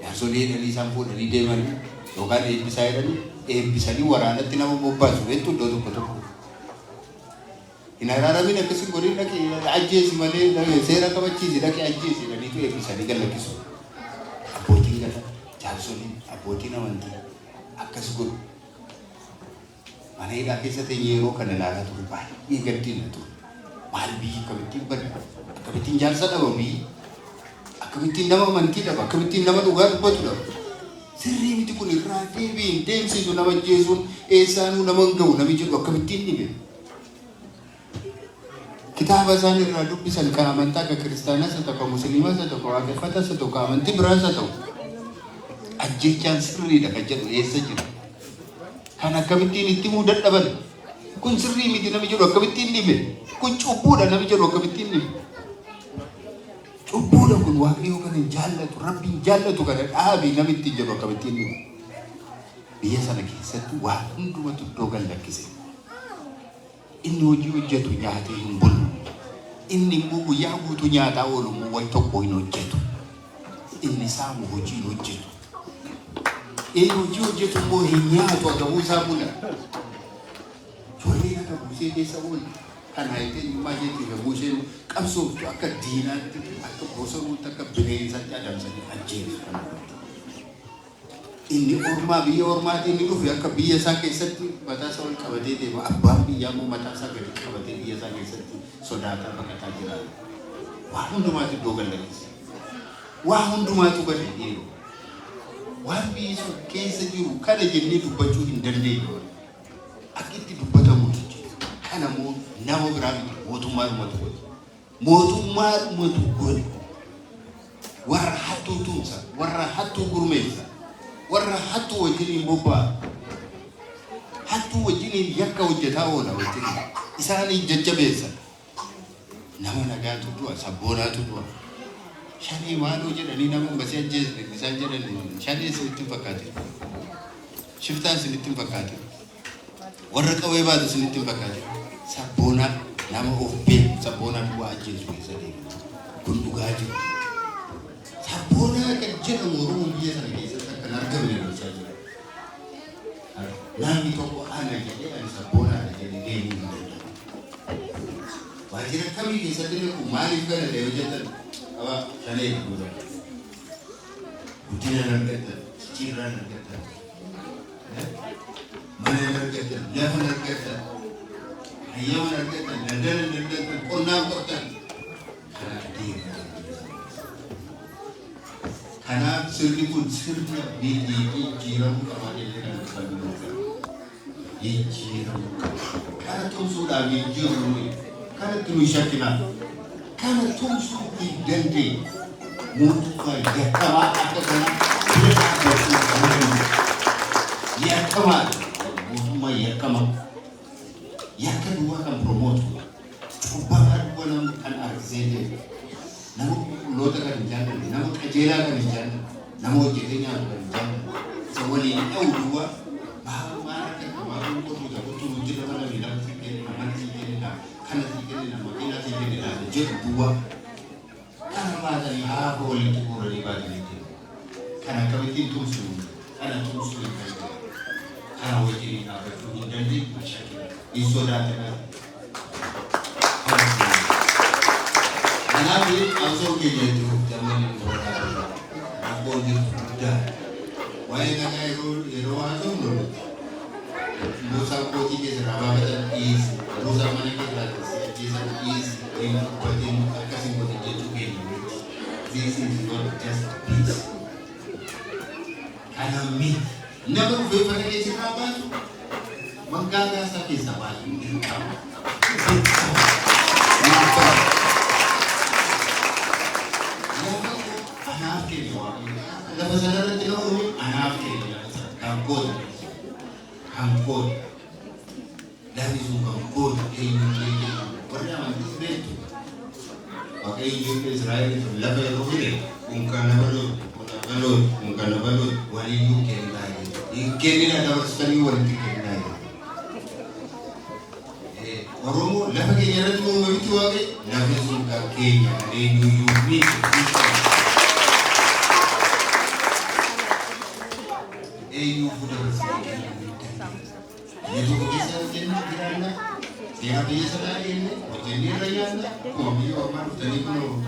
Jaarsolii dhalii isaan fuudhanii deeman yookaan eebbisaa jedhanii eebbisanii waraanatti nama bobbaasu hedduu iddoo tokko tokko. Inaaraaramin akkasii godhee dhaqee ajjeesi malee seera kabachiisi dhaqee ajjeesi jedhaniitu eebbisanii gallakkisu. Abbootiin gadaa, jaarsoliin, abbootiin amantii akkas godhu. Mana hidhaa keessa teenyee yeroo kana ilaalaa ture baay'ee gaddina ture. Maal biyyi akkamittiin bada? Akkamittiin jaarsa dhaba biyyi? Akkamittiin nama amantii dhaba? Akkamittiin nama dhugaa dubbatu dhaba? Sirrii miti kun irraa deebiin deemsisu nama ajjeesuun eessaanuu nama hin ga'u nami jedhu akkamittiin dhibe? Kitaaba isaan irraa dubbisan kan amantaa kan kiristaanaas haa ta'u kan musliimaas haa ta'u kan waaqeffataas haa ta'u kan amantii biraas haa ta'u ajjechaan sirriidha kan jedhu eessa jira? Kan akkamittiin itti himuu dadhaban? Kun sirrii miti nami jedhu akkamittiin dhibe? Kun cubbuudha nami jedhu akkamittiin dhibe? Cubbuudha kun waaqayyoo kan hin jaallatu rabbiin jaallatu kana dhaabii namitti jedhu akkamittiin dhibe? Biyya sana keessatti waa hundumatu iddoo gallakkise. Inni hojii hojjetu nyaatee hin bulu. Inni immoo guyyaa guutuu nyaataa oolu immoo wayi tokko hin hojjetu. Inni saamu hojii hin hojjetu. Hojii hojjetu immoo hin nyaatu agabuu isaa bula. Ijoollee akka buusee keessa oolu. Kana hiyyummaa jechuun yommuu isheen qabsooftu akka diinaatti, akka bosonuutti, akka bineensaatti adamsanii ajjeesu. Inni ormaa biyya ormaatii inni dhufe akka biyya isaa keessatti mataa isaa ol qabatee deema. Abbaan biyyaa immoo mataa isaa gadi qabatee biyya isaa keessatti sodaataa baqataa jira. Waan hundumaatu iddoo gallachiisa. Waan hundumaatu gadi dhiiru. Waan biyyi sun keessa jiru kana jennee dubbachuu hin dandeenyu. Akka itti dubbatamu jechuudha. Kana immoo nama biraa miti mootummaadhumatu godhe. Mootummaadhumatu godhe. Warra hattuu tumsa, warra hattuu gurmeessa. Warra hattuu wajjiniin bobbaa. Hattuu wajjiniin yakka hojjetaa oola wajjiniin. Isaanii jajjabeessa. Nama nagaatu du'a, sabboonaatu du'a. Shanii maaloo jedhanii nama basee ajjeesne isaan jedhanii shanii isinitti hin fakkaate. Shiftaan isinitti hin fakkaate. Warra qawwee baatu isinitti hin fakkaate. Sabboonaa nama of beeku sabboonaa du'a ajjeesu keessa deemu. Kun dhugaa jiru. Sabboonaa kan jedhamu Oromoo biyya sana keessatti akkan argamne gochaa jira. Namni tokko ana jedhee ani sabboonaadha jedhee deemuu hin danda'u. Waajjira kamii keessatti kun maaliif kana ta'e hojjetan qaba shalee guddaa. Guddina argatan, jijjiirraa argatan, mana argatan, lafa argatan, hayyama argatan, daldala argatan, qonnaa qotan. Kanaaf sirni kun sirna biyyi jijjiiramuu qaba jedhee kan dubbannu. Jijjiiramuu qaba. Kana tumsuudhaaf jijjiiramuu kanatti nu shakkinaa. Kana tumsuu hin dandeenye. Mootummaa yakkamaa akka kana bira dhaabbachuu dandeenye. Yakkamaa mootummaa yakkamaa. Yakka duwwaa kan promootu. Cubbamaa duwwaa nama kan argisee deemu. Nama loota kan hin jaallanne, nama qajeelaa kan hin jaallanne, nama hojjetee nyaatu kan hin jaallanne. Isa waliin dha'u duwwaa maal akka qabaatu qotuu gabuutu nuti dabalame lafa si kennina, mana si kennina, kana si kennina, makiinaa si kennina jedhu duwwaa. Kana baatanii hafa walitti guuranii baatanii jiru. Kana akkamittiin tumsuu, kana tumsuu hin dandeenye. Kana wajjin dhaabbachuu hin dandeenye. Hin sodaatanaa. Kanaaf qabsoo keenya jiru jamani booda abboonni guddaa waa'ee nagaa yeroo haasofnu Musa kootii keessa rabaabatan dhiyeessi Musa mana keessa ajjeesan dhiyeessi deemu dubbatiin akkasiin godhe jechuu keenya this is not just peace. Kana miti nama dhufee fana keessaa baasu mangaagaa isaa keessaa baasu hin qabu. Lafa sanarratti ta'uu anaaf keenya kan goote lafti sun kan goote eenyuun warri amantis beektu waaqayyoon Israa'el lafa yeroo fide kun kana baloo waliyyuu kennaa hin kennina dabarsitanii walitti kennaa Oromoo lafa keenya irratti uumamitti waaqe lafti sun kan keenya eenyuyyuu miidhe EU fuda bersih. Itu bisa jadi kirana. Dia bisa lagi ini. Jadi rayana. Kami orang tadi pun.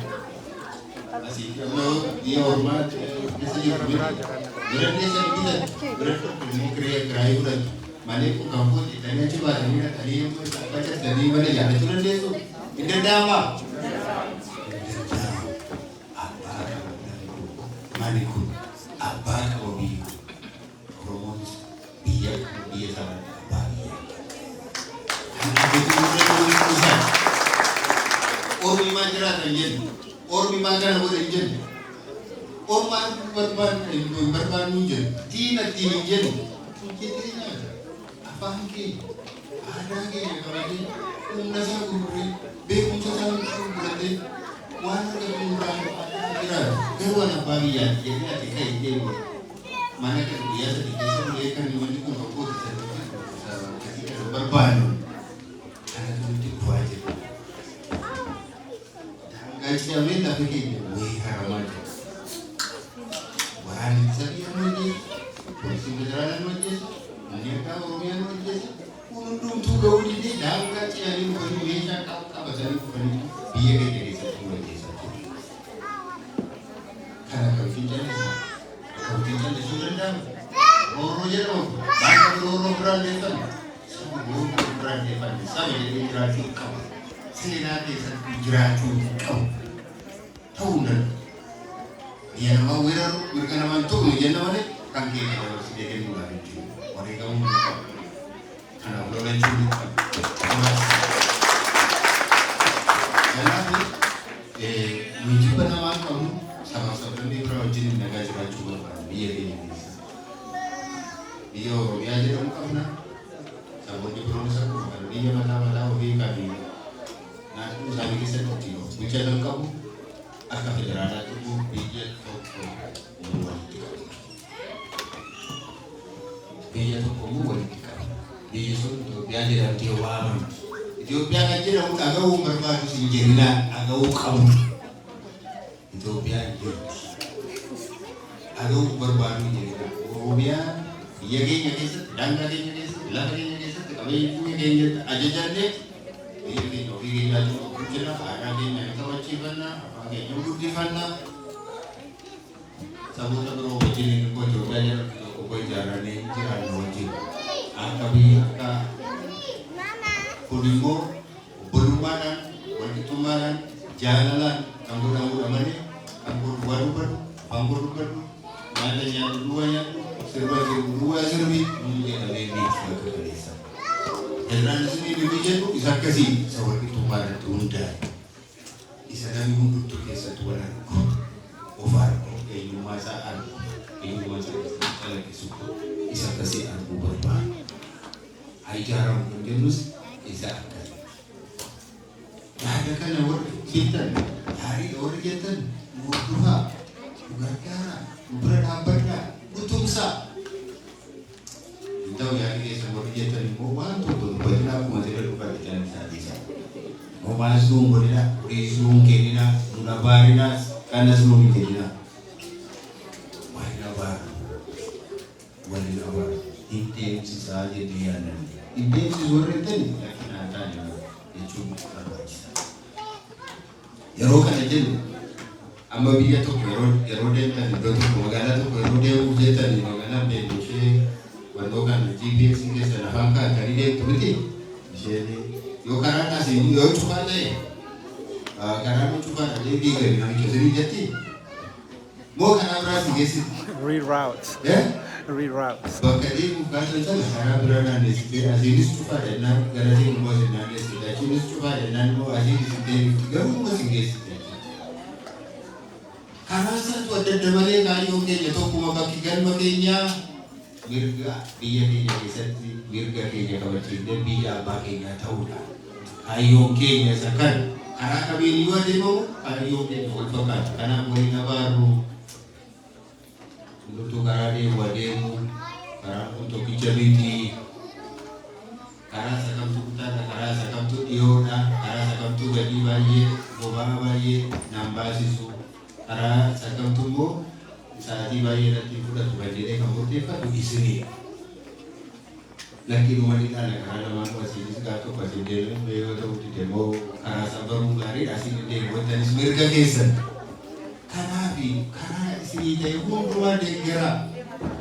Asyik kalau dia hormat bisa jadi. Berarti saya kita berarti ini kerja udah. Mana pun kampus ditanya coba ini tadi yang baca tadi mana ya itu nanti itu. Ini apa? Apa? Mana pun apa kau bi? Dia sama bahagia. Orang imajiran aja, orang imajiran boleh aja. Orang berban aja, tidak aja. Kita apa lagi? Ada lagi kalau ini umrah saya guru, bekum saya guru, warna umrah kira keruan bahagia. Jadi ada kayak itu. Mana kan biasa di desa mereka dimana pun aku ketika berban, karena itu wajib. satu ini, wih haraman. Wahai saya maju, polisi federal maju, mereka orang maju. Untung tu kau ini dah bukan cari bukan meja kau betul bukan biar kita satu maju satu. Karena kau tidak sudah dah. Orang je tu, banyak orang berani tu. Semua orang berani tu. Sama jadi berani kau. Selena desa berani kau. Tahu tak? Dia nama berkena mantu, dia nama ni kangkiri kalau sedikit mulai itu. Orang kamu karena orang curi. Jadi, mencoba nama kamu sama-sama ni perwajin negara juga cuba biar ini. Dia aja kamu kamu nak, sabun di perut sabun. Kalau dia mana orang kami, nak usah kisah tu. Bicara kamu, akan berada tu biar toko muat. Biar toko muat. Biar tu biar dia tiawam. Ethiopia aja dah agak berbahasa Sinjirina, agak kamu. Ethiopia aja, agak berbahasa Sinjirina. Ethiopia iya kayaknya desa, dangga kayaknya desa, belah kayaknya desa, kami itu kayaknya aja jadi, iya kayaknya oke kayaknya tu kerja, ada kayaknya kita wajib mana, apa kayaknya urut di mana, sabun sabun wajib ni kau coba aja, kau jalan ni jalan wajib, akabi aka, kudimo, berumaran, wajib tumaran, jalan, kampur amane, kampur baru, ada yang dua yang serba serbi mungkin ada ini sebagai desa. Dan sini demikian tu bisa kasih sawat itu pada tunda. Bisa kami untuk desa tuan over ini masaan kalau kesuku bisa kasih aku berubah. Hai jarang menjurus bisa akan. Ada kan orang kita hari orang kita berdoa, berkara, berdoa. Utungsa. Tahu ya ini semua dia tadi mau bantu tu, betul aku masih berbuat jalan sahaja. Mau masuk boleh tak? Risung kini nak, mula bari nak, karena sebelum itu nak. Wali awal, intensi sahaja dia nanti. Intensi suara itu, yakin ada yang itu terbaca. Ya rokan aja. Amba biya to erode tan do to magana to erode uje tan magana be doshe wando kan GPS ke sana hanka tari de tuti shele yo karata se yo chupa de karama chupa de di gari na ke seri jati mo kana brasi gesi reroute bakari mu kan tan kana brana de se azini chupa de na garati mo se na de se da chini chupa de na mo azini se de gamu mo se gesi karasa tu ada demale kayu ke jatuh kuma kaki gan makanya mirga dia kesati mirga ke jatuh cinta dia baginya tahu lah kayu ke nyasakan karena kami liwa demo kayu ke fotokan karena boleh baru untuk karade wademu karena untuk kijaliti karena sakam tu utara karena sakam tu iona karena sakam tu gadi bayi boba bayi nambah sisu karena sakam tumbuh saat bayi nanti sudah berdiri kamu tiba tu istri laki rumah di tanah karena nama masih sekarang masih dia beliau tu demo karena sabar mengari asing dia buat dan semerga kesan karena istri dia pun rumah dia gerak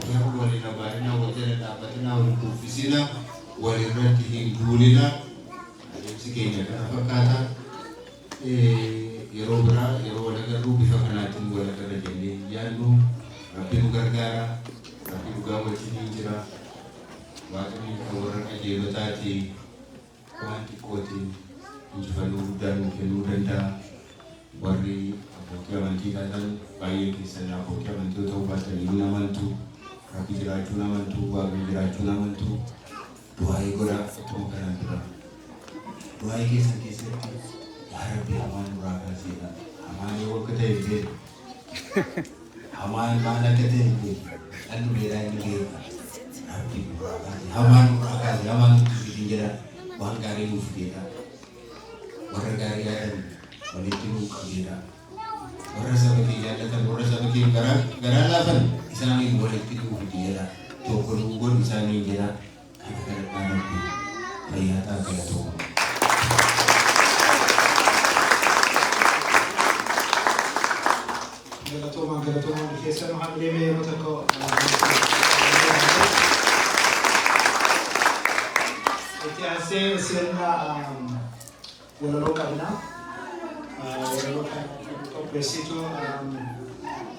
dia boleh nabarin awal dia dapat awal profesional wali berarti hingga ada sikitnya kenapa kata yeroo biraa yeroo wal agarru bifa kanaatiin wal agarra jennee yaadnu rabbi nu gargaara rabbi dhugaa wajjin jira waaqni kan warra qajeelotaati waan xiqqootiin injifannoo guddaa nuu kennuu danda'a warri abbootii amantii taatan baay'ee keessan abbootii amantii ta'uu baatanii hin amantu rabbi jiraachuu amantu waaqni jiraachuu amantu du'aayii godhaa akkuma kanaan dura du'aayii keessan keessatti Rabbi aman muraka sila, aman yo kete ide, aman mana kete ide, anu beda ini Rabbi muraka, aman pinjara, wangkari mufkita, wargari ayam, wanita mufkita, warra saba kee jaallatan warra saba kee garaa laafan isaaniin walitti dhufuuti jedha tokko dhugoon isaanii jedha kan kadhadhaa rabbi fayyaa ta'a galatooma. Galatooma keessan hamilee mee yeroo tokko itti aansee sirna walaloo qabna. Walaloo kan qopheessitu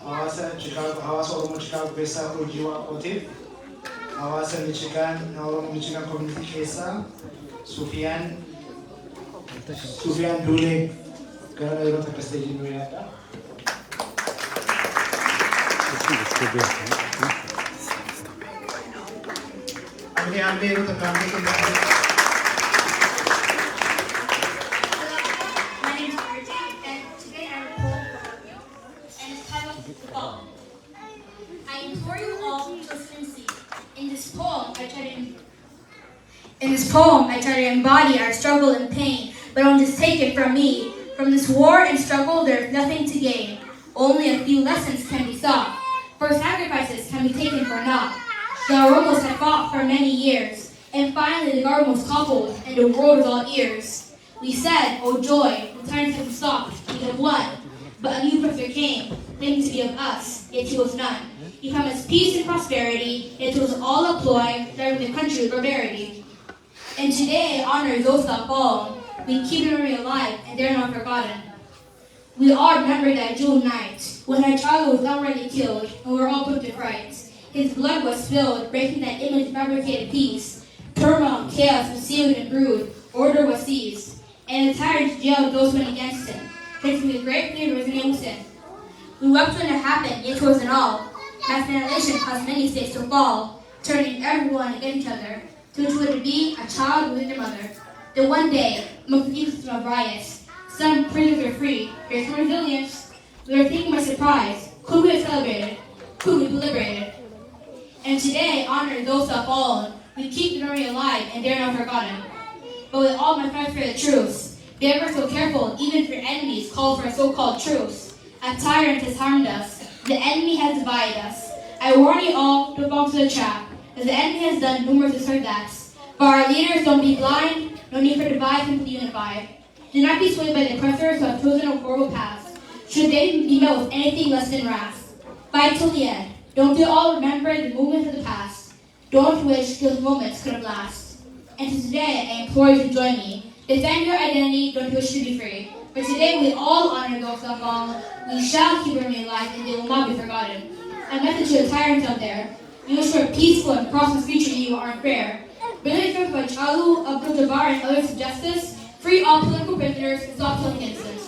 hawaasa Oromoo Chicago keessaa hojii waaqootiif hawaasa Oromoo Michigan community keessaa Sufiyaan Duulee gara yeroo takka isteejii nu yaadda. In this poem, I try to embody our struggle and pain, but don't just take it from me. From this war and struggle, there is nothing to gain. Only a few lessons can be sought, for sacrifices can be taken for naught. The Oromos had fought for many years, and finally the garden was toppled, and the world was all ears. We said, oh joy, the time hasn't stopped, we have won. But a new prophet came, claiming to be of us, yet he was none. He promised peace and prosperity, yet it was all a ploy, driving the country with barbarity. And today, honor those that fall. We keep memory alive, and they're not forgotten. We all remember that June night, when our child was already killed, and we were all put to fright. His blood was spilled, breaking that image of fabricated peace. Turmoil and chaos was sealed and brewed, order was seized, and the tyrants jailed those who went against him, facing the great fear of his sin. We wept when it happened, yet it wasn't all. Mass annihilation caused many states to fall, turning everyone against each other, to which would be a child within their mother. Then one day, among the ecosystem of riots, some prisoners were free. There's some resilience. We were taken by surprise. Could we have celebrated? Could we be liberated? And today, honor those who have fallen. We keep the memory alive, and they're not forgotten. But with all my fight for the truth, be ever so careful, even if your enemies call for a so-called truce. A tyrant has harmed us. The enemy has divided us. I warn you all, don't fall into the trap, as the enemy has done numerous absurd acts. For our leaders, don't be blind. No need for divide, simply unify. Do not be swayed by the oppressors who have chosen a horrible path. Should they be met with anything less than wrath, fight till the end. Don't you all remember the movements of the past? Don't wish those moments could have lasted. And today, I implore you to join me. Defend your identity, don't wish to be free. For today, we all honor those who have fallen. We shall keep them alive, and they will not be forgotten. A message to the tyrants out there. We wish for a peaceful and prosperous future you aren't fair. Bring the by Chalu, Abdul Jabbar, and others to justice. Free all political prisoners and stop killing innocents.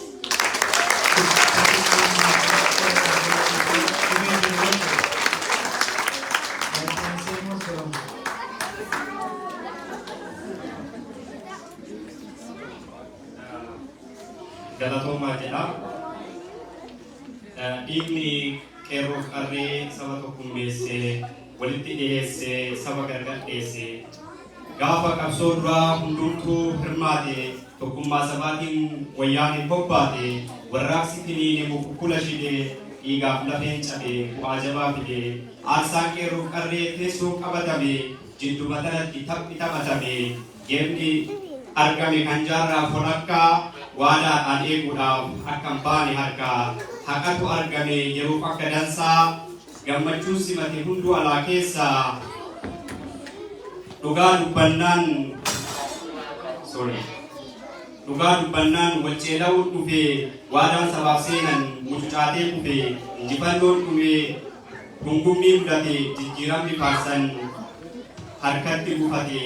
Galatoomaa jedha. Dhiigni qeerroof qarree saba tokkummeessee walitti dhiyeessee saba gargar dhiyeessee gaafa qabsoo duraa hundumtuu hirmaate tokkummaa sabaatiin wayyaaniin bobbaate warraaqsi tiniin mukukkula shidee dhiigaaf lafeen cabee bu'aa jabaa fidee aarsaan qeerroof qarree teessoo qabatame jidduma tanatti taphni taphatame geemni argame kan jaarraaf holakkaa waadaadhaan eeguudhaaf akka hin baane harkaa haqatu argame yeroof akka dansaa gammachuun simate hunduu alaa keessaa dhugaa dubbannaan walceela'uu dhufee waadaan sabaaf seenan mucucaatee dhufee injifannoon dhumee gungummii mudate jijjiiramni faarsan harkatti buufate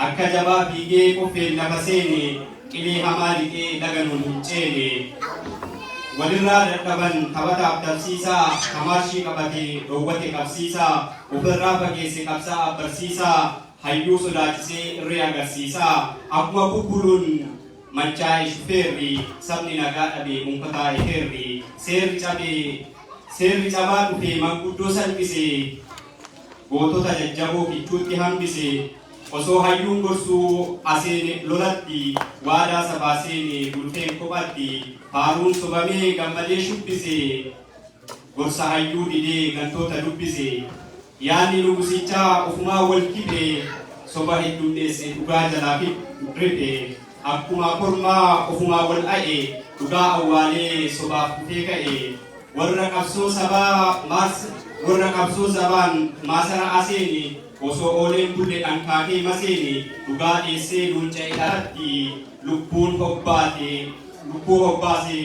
akka jabaa fiigee qoffeen lafa seene qilee hamaa liqee laganuun hin ceene walirraa dadhaban taphataaf tabsiisaa kamaarshii qabatee dhoowwate qabsiisaa ofirraa fageesse qabsaa barsiisaa hayyuu sodaachisee irree agarsiisaa akkuma bubbuluun machaa'e shufeerri sabni nagaa dhabee unfataa'e heerri seerri cabaa dhufee manguddoo salphise gootota jajjaboo kichuutti hambise osoo hayyuun gorsuu aseen lolatti waadaa sabaa seene bulteen kophatti faaruun sobamee gammadee shubbise gorsa hayyuu didee gantoota dubbise yaanni nugusichaa ofumaa wal kibe soba heddummeesse dhugaa jalaa riphee akkuma kormaa ofumaa wal a'e dhugaa awwaalee sobaaf kufee ka'e warra qabsoo sabaan maasara aseeni osoo ooleen bulle dhankaakee maseeni dhugaa dheessee luunca'e dharatti lubbuu hobbaase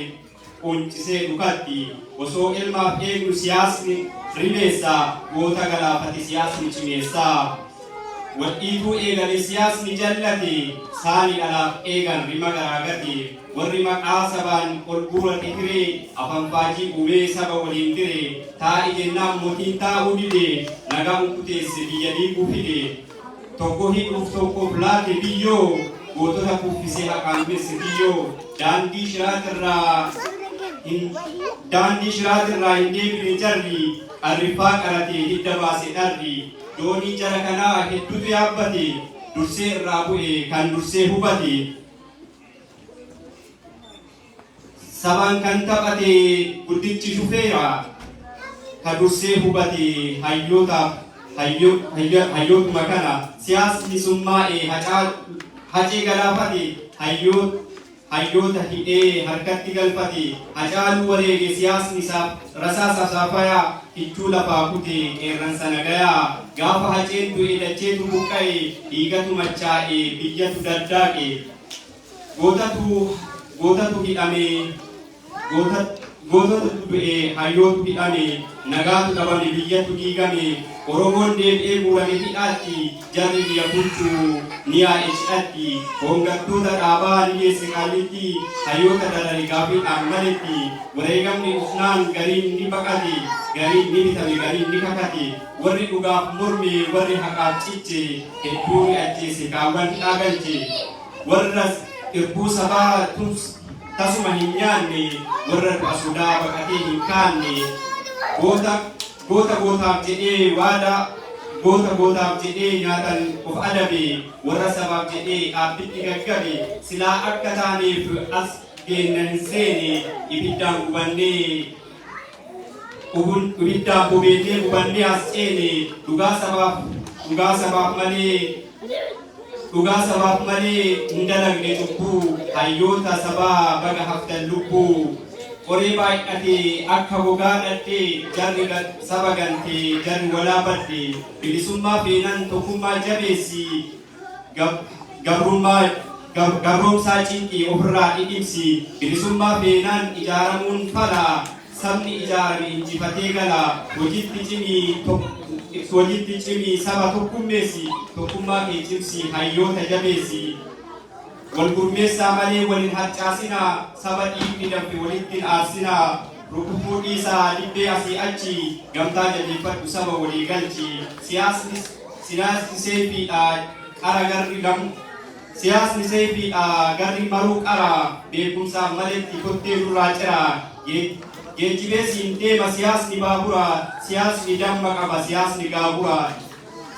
quncisee dhukatti osoo ilmaaf eegnu siyaasni rimeessaa goota galaafate siyaasni cimeessaa wadhiituu eegale siyaasni jallate saani dhalaaf eegan rima garaagate warri maqaa sabaan ol guurate hiree afanfaajii uumee saba waliin dire taa'i jennaan mootiin taa'uu dide nagaa unkuteesse biyya diiguu fide tokko hidhuuf tokkoof laate biyyoo gootota kuffisee haqaan birse biyyoo daandii shiraatirraa hin deebine jarri arriffaa qaratee hidda baase dharri doonii jara kanaa hedduutu yaabbate dursee irraa bu'e kan dursee hubate sabaan kan taphate guddichi shufeera ka dursee hubate hayyootuma kana siyaasni summaa'e hacee galaafate hayyoota hidhee harkatti galfate hacaaluu wareege siyaasni isaaf rasaasa saafayaa hichuu lafaa kute qeerransa nagayaa gaafa haceen du'e dacheetu buqqa'e dhiigatu machaa'e biyyatu daddaaqe gootatu hidhame gootatu du'e hayyootu hidhame nagaatu dhabame biyyatu diigame oromoon deebi'ee guurame hidhaatti jarri biyya bulchuu ni yaa'e cidhatti hongattoota dhaabaa ni geesse qaallitti hayyoota darare gaafiidhaan maletti wareegamni ufnaan gariin ni baqate gariin ni bitame gariin ni kakate warri dhugaaf morme warri haqaaf cicce hedduu ni ajjeese kaawwan dhaagalche warras irbuu sabaa tasuma hin nyaanne warra du'a sodaa baqatee hin kaanne gootaaf jedhee gootaaf jedhee nyaatan of adabe warra sabaaf jedhee dhaabbitti gaggabe silaa akka taaneef as geenna hin seene ibiddaan bobeennee gubannee as ceene dhugaa sabaaf malee hin dalagne cubbuu hayyoota sabaa baga haftan lubbuu qoree baay'ate akka gogaa dhadhe jarri saba gante jarri walaa badde bilisummaa feenan tokkummaa jabeessi gabroomsaa cinqii ofirraa dhidhimsi bilisummaa feenan ijaaramuun fala sabni ijaarame injifatee gala hojiitti cimii saba tokkummeessi tokkummaa kee cimsi hayyoota jabeessi walgurmeessaa malee walin harcaasinaa saba dhiigni danfe walittiin aarsinaa rukuttuu dhiisaa dibbee asii achi gamtaa jabeeffadhu saba walii galchi siyaasni seefiidha garri maruu qara beekumsaaf maletti kottee durraa cira geejjibee siin deema siyaasni baabura siyaasni damma qaba siyaasni gaabura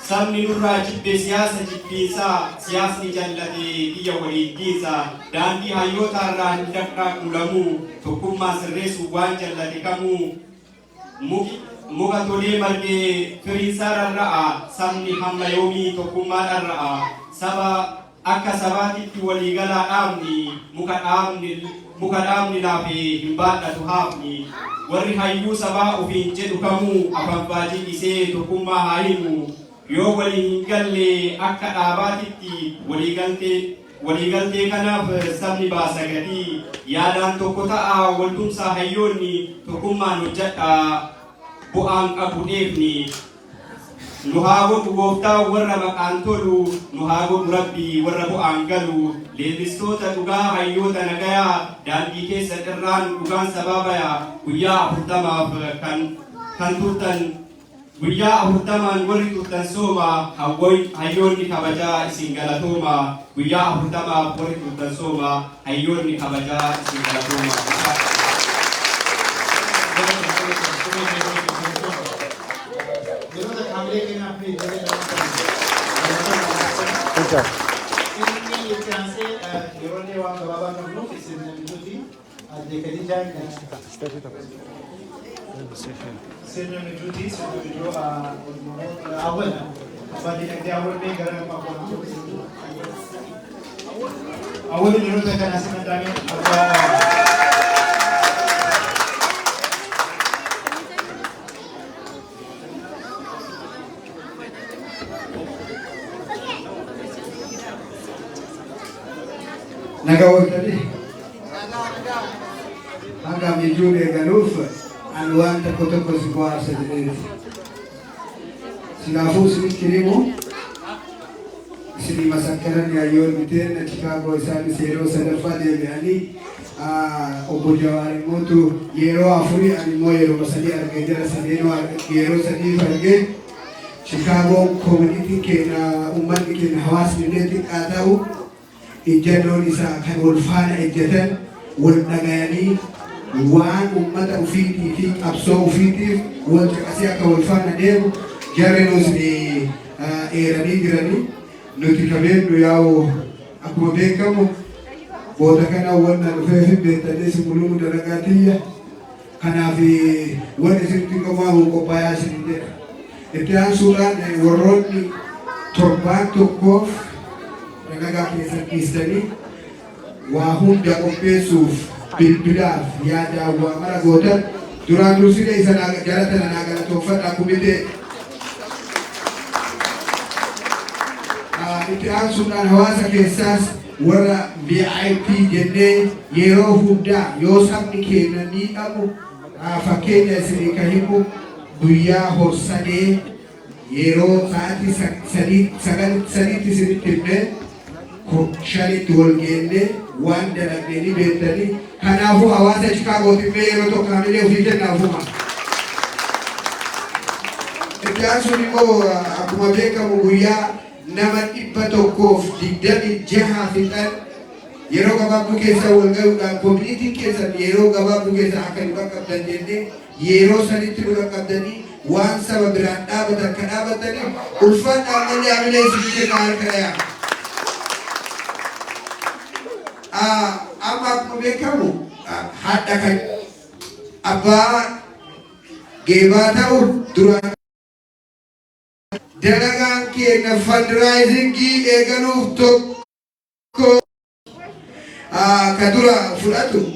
sabni nurraa jibbe siyaasa jibbiinsaa siyaasni jallate biyya waliin diinsa daandii hayyootaarraa hin dhaqdhaaqu lamuu tokkummaa sirreessuuf waan jallate kamuu muka tolee margee firiinsaa rarra'a sabni hamma yoomii tokkummaa dharra'a saba akka sabaatitti waliigalaa dhaabni muka dhaabni laafee hin baadhatu haafni warri hayyuu sabaa ofiin jedhu kamuu afanfaajii isee tokkummaa haa himu yoo waliin hin galle akka dhaabaatitti waliigaltee kanaaf sabni baasa gadii yaadaan tokko ta'a waltumsaa hayyoonni tokkummaan hojjedha bu'aan qabu dheefni nu haa godhu gooftaa warra maqaan tolu nu haa godhu rabbii warra bu'aan galu leellistoota dhugaa hayyoota nagayaa daandii keessa irraan dhugaan sababaya guyyaa 40 kan turtan guyyaa 40 warri turtan sooma hayyoonni kabajaa isin galatooma guyyaa 40 warri turtan sooma hayyoonni kabajaa isin galatooma. Yo no te cambié que me Ciao. Ini yang saya dironi wang kababan kamu isin menuti ada kejadian sirna menuti sirna video awal bagi nak dia awal ni kerana apa awal ni menurut saya nasi mandami Nagawa tadi. Hanga mijule galufa anwanta kutoka kwa sadiri. Sinafu sikirimo. Sini masakaran ya yon miten na Chicago isani sero sadafade yani obojawari motu yero afuri animo yero masali argejara sadeno yero sadi farge Chicago community ke na umman ke na hawas unity atau ijadon isa kan ulfana ijatan wal nagayani waan ummata ufiti fi abso ufiti wal takasiya ka ulfana dem jarenos ni erani girani nuti kabendo yao akuma bekamu boda kana wana nufefi betade simulumu daragatiya kana fi wana sinti kama ko payasi nde etian sura ne waroni torbato kof nagaga kesa kistani wa hunda kompesu bilbilaf yada wa maragota durant usile isana jarata naga tofata kumite itian sunan hawasa kesas wara VIP jenne yero hunda yo sabni kenani amu fakenya sirika himu buya horsane yero saati sanit sirikne ko shari tuolgende wanda nageni betani kanafu hawasa Chicago tibe yero to kamile ufite nafuma itian suniko akumabeka muguya nama iba tokof digdami jaha fitan yero gababu kesa walga community kesa yero gababu kesa akan bakabdan jende yero saniti bakabdani wan sabab randa batar kanabatani ulfan amali amile sike kar kaya ama kubekamu hada kan aba gebatahu durang dalagang kena fundraising ki egaluh tok kadura fulatu